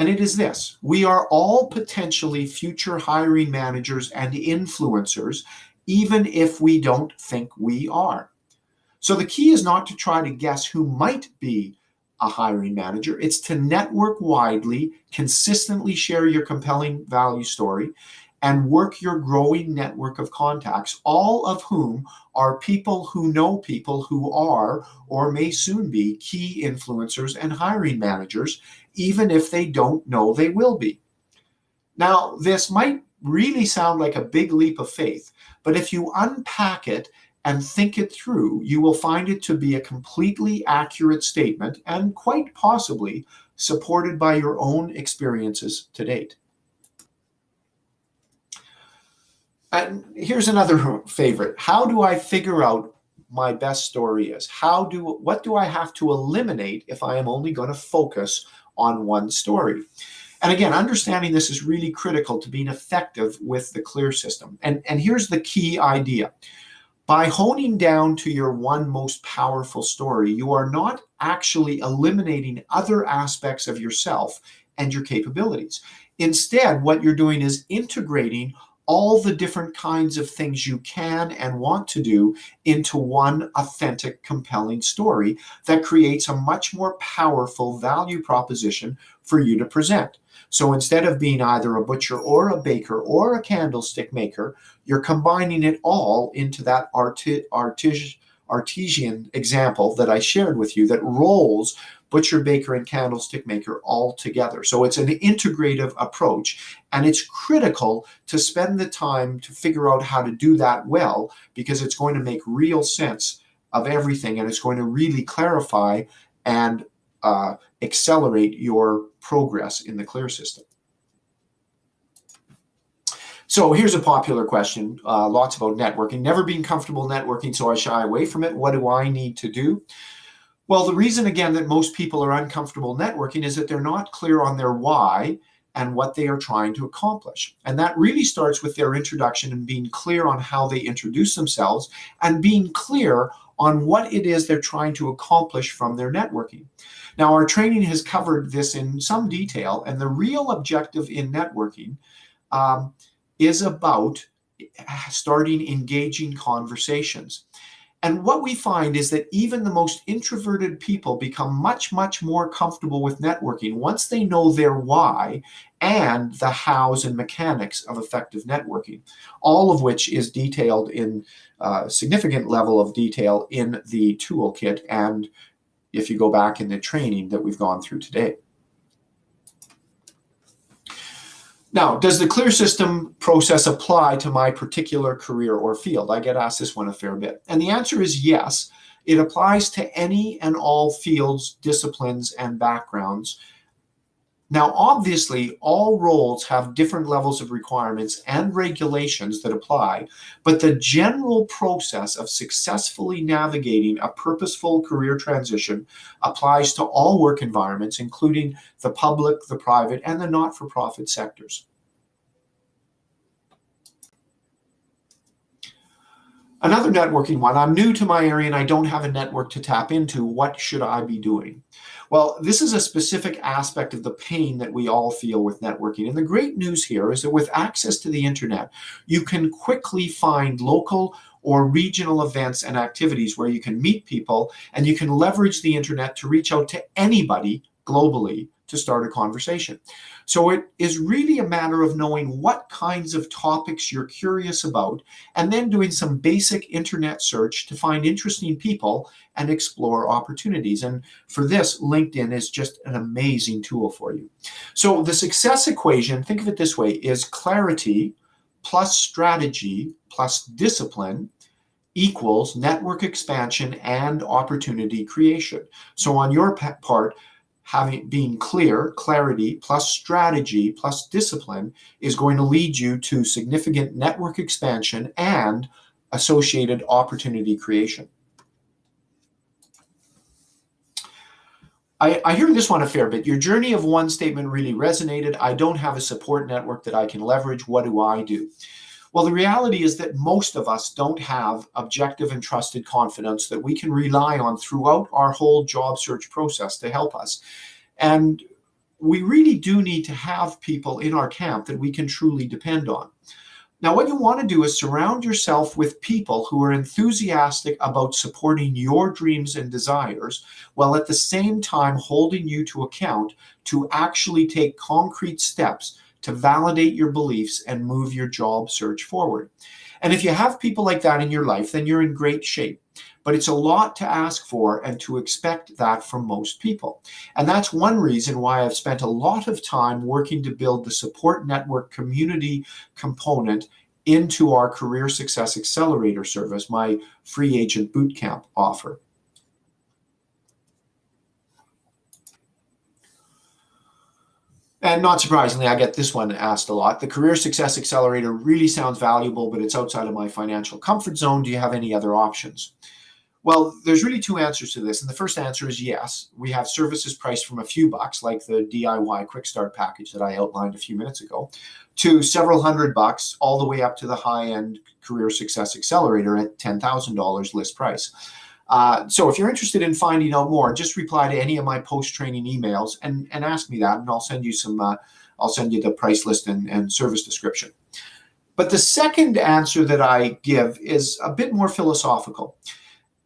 And it is this: we are all potentially future hiring managers and influencers, even if we don't think we are. So the key is not to try to guess who might be a hiring manager. It's to network widely, consistently share your compelling value story, and work your growing network of contacts, all of whom are people who know people who are or may soon be key influencers and hiring managers, even if they don't know they will be. Now, this might really sound like a big leap of faith, but if you unpack it and think it through, you will find it to be a completely accurate statement and quite possibly supported by your own experiences to date. And here's another favorite. How do I figure out my best story is? What do I have to eliminate if I am only going to focus on one story? And again, understanding this is really critical to being effective with the CLEAR system. And here's the key idea. By honing down to your one most powerful story, you are not actually eliminating other aspects of yourself and your capabilities. Instead, what you're doing is integrating all the different kinds of things you can and want to do into one authentic, compelling story that creates a much more powerful value proposition for you to present. So instead of being either a butcher or a baker or a candlestick maker, you're combining it all into that artesian example that I shared with you that rolls butcher, baker, and candlestick maker all together. So it's an integrative approach, and it's critical to spend the time to figure out how to do that well, because it's going to make real sense of everything, and it's going to really clarify and accelerate your progress in the CLEAR system. So here's a popular question, lots about networking. Never been comfortable networking, so I shy away from it. What do I need to do? Well, the reason, again, that most people are uncomfortable networking is that they're not clear on their why and what they are trying to accomplish. And that really starts with their introduction and being clear on how they introduce themselves and being clear on what it is they're trying to accomplish from their networking. Now, our training has covered this in some detail, and the real objective in networking is about starting engaging conversations. And what we find is that even the most introverted people become much, much more comfortable with networking once they know their why and the hows and mechanics of effective networking, all of which is detailed in a significant level of detail in the toolkit, and if you go back in the training that we've gone through today. Now, does the CLEAR system process apply to my particular career or field? I get asked this one a fair bit. And the answer is yes. It applies to any and all fields, disciplines, and backgrounds. Now, obviously, all roles have different levels of requirements and regulations that apply, but the general process of successfully navigating a purposeful career transition applies to all work environments, including the public, the private, and the not-for-profit sectors. Another networking one. I'm new to my area and I don't have a network to tap into. What should I be doing? Well, this is a specific aspect of the pain that we all feel with networking. And the great news here is that with access to the internet, you can quickly find local or regional events and activities where you can meet people, and you can leverage the internet to reach out to anybody globally to start a conversation. So it is really a matter of knowing what kinds of topics you're curious about, and then doing some basic internet search to find interesting people and explore opportunities. And for this, LinkedIn is just an amazing tool for you. So the success equation, think of it this way, is clarity plus strategy plus discipline equals network expansion and opportunity creation. So on your part, being clear, clarity plus strategy plus discipline is going to lead you to significant network expansion and associated opportunity creation. I hear this one a fair bit. Your journey of one statement really resonated. I don't have a support network that I can leverage. What do I do? Well, the reality is that most of us don't have objective and trusted confidence that we can rely on throughout our whole job search process to help us. And we really do need to have people in our camp that we can truly depend on. Now, what you want to do is surround yourself with people who are enthusiastic about supporting your dreams and desires, while at the same time holding you to account to actually take concrete steps to validate your beliefs and move your job search forward. And if you have people like that in your life, then you're in great shape. But it's a lot to ask for and to expect that from most people. And that's one reason why I've spent a lot of time working to build the support network community component into our Career Success Accelerator service, my free agent bootcamp offer. And not surprisingly, I get this one asked a lot. The Career Success Accelerator really sounds valuable, but it's outside of my financial comfort zone. Do you have any other options? Well, there's really two answers to this. And the first answer is yes. We have services priced from a few bucks, like the DIY Quick Start package that I outlined a few minutes ago, to several $100, all the way up to the high-end Career Success Accelerator at $10,000 list price. So if you're interested in finding out more, just reply to any of my post-training emails and ask me that, and I'll send you I'll send you the price list and service description. But the second answer that I give is a bit more philosophical.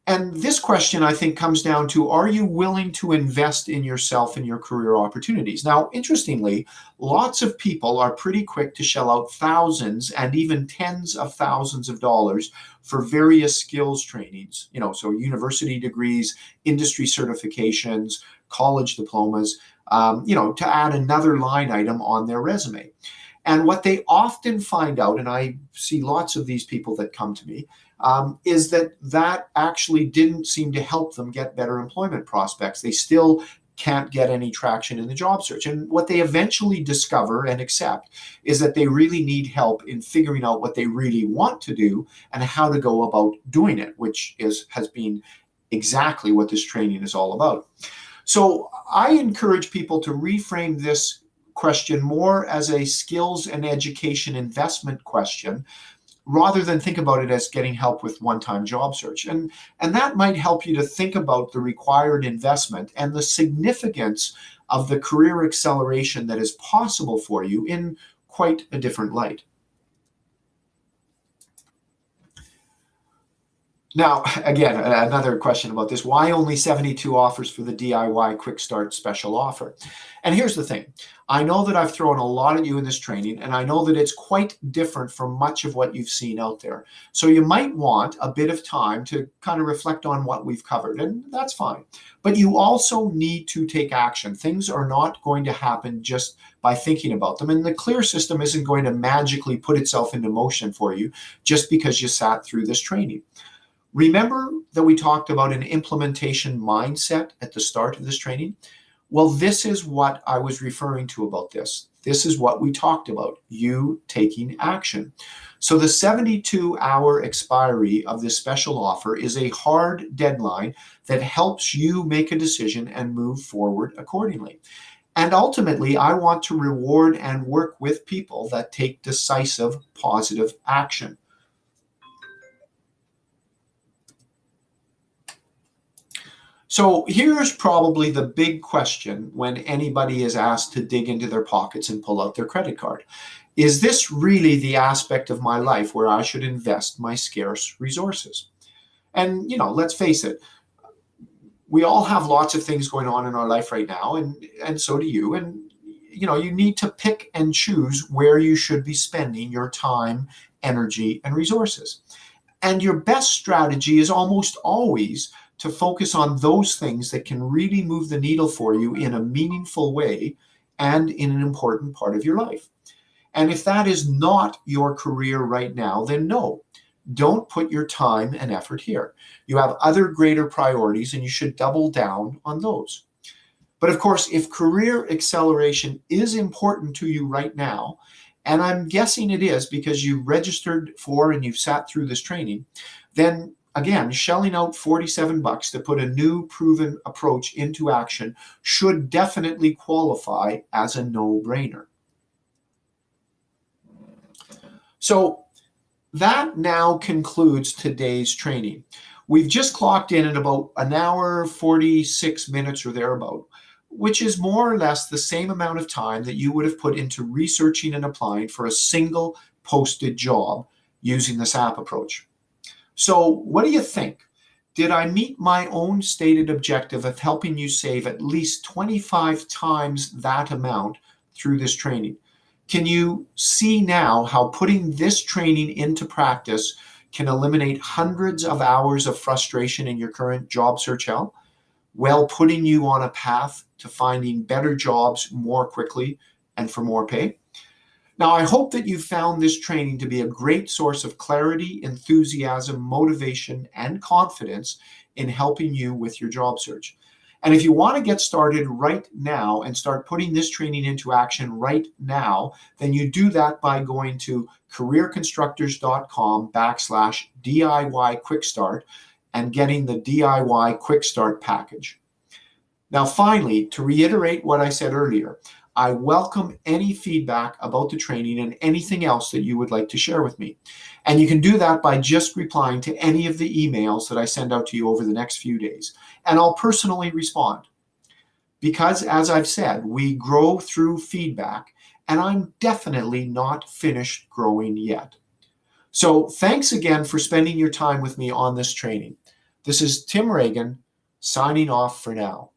And this question, I think, comes down to, are you willing to invest in yourself and your career opportunities? Now, interestingly, lots of people are pretty quick to shell out thousands and even tens of thousands of dollars for various skills trainings, so university degrees, industry certifications, college diplomas, to add another line item on their resume. And what they often find out, and I see lots of these people that come to me, is that actually didn't seem to help them get better employment prospects. They still can't get any traction in the job search. And what they eventually discover and accept is that they really need help in figuring out what they really want to do and how to go about doing it, which has been exactly what this training is all about. So I encourage people to reframe this question more as a skills and education investment question, rather than think about it as getting help with one-time job search. And that might help you to think about the required investment and the significance of the career acceleration that is possible for you in quite a different light. Now, again, another question about this. Why only 72 offers for the DIY Quick Start special offer? And here's the thing. I know that I've thrown a lot at you in this training, and I know that it's quite different from much of what you've seen out there. So you might want a bit of time to kind of reflect on what we've covered, and that's fine. But you also need to take action. Things are not going to happen just by thinking about them, and the CLEAR system isn't going to magically put itself into motion for you just because you sat through this training. Remember that we talked about an implementation mindset at the start of this training? Well, this is what I was referring to about this. This is what we talked about, you taking action. So the 72-hour expiry of this special offer is a hard deadline that helps you make a decision and move forward accordingly. And ultimately, I want to reward and work with people that take decisive, positive action. So here's probably the big question when anybody is asked to dig into their pockets and pull out their credit card. Is this really the aspect of my life where I should invest my scarce resources? And, let's face it, we all have lots of things going on in our life right now, and so do you. And, you need to pick and choose where you should be spending your time, energy, and resources. And your best strategy is almost always to focus on those things that can really move the needle for you in a meaningful way and in an important part of your life. And if that is not your career right now, then no, don't put your time and effort here. You have other greater priorities and you should double down on those. But of course, if career acceleration is important to you right now, and I'm guessing it is because you registered for and you've sat through this training, then again, shelling out $47 to put a new proven approach into action should definitely qualify as a no-brainer. So that now concludes today's training. We've just clocked in at about an hour, 46 minutes or thereabout. which is more or less the same amount of time that you would have put into researching and applying for a single posted job using the SAP approach. So what do you think? Did I meet my own stated objective of helping you save at least 25 times that amount through this training? Can you see now how putting this training into practice can eliminate hundreds of hours of frustration in your current job search hell, while putting you on a path to finding better jobs more quickly and for more pay? Now, I hope that you found this training to be a great source of clarity, enthusiasm, motivation, and confidence in helping you with your job search. And if you want to get started right now and start putting this training into action right now, then you do that by going to careerconstructors.com/DIY Quick Start and getting the DIY Quick Start package. Now, finally, to reiterate what I said earlier, I welcome any feedback about the training and anything else that you would like to share with me. And you can do that by just replying to any of the emails that I send out to you over the next few days. And I'll personally respond. Because, as I've said, we grow through feedback, and I'm definitely not finished growing yet. So thanks again for spending your time with me on this training. This is Tim Reagan, signing off for now.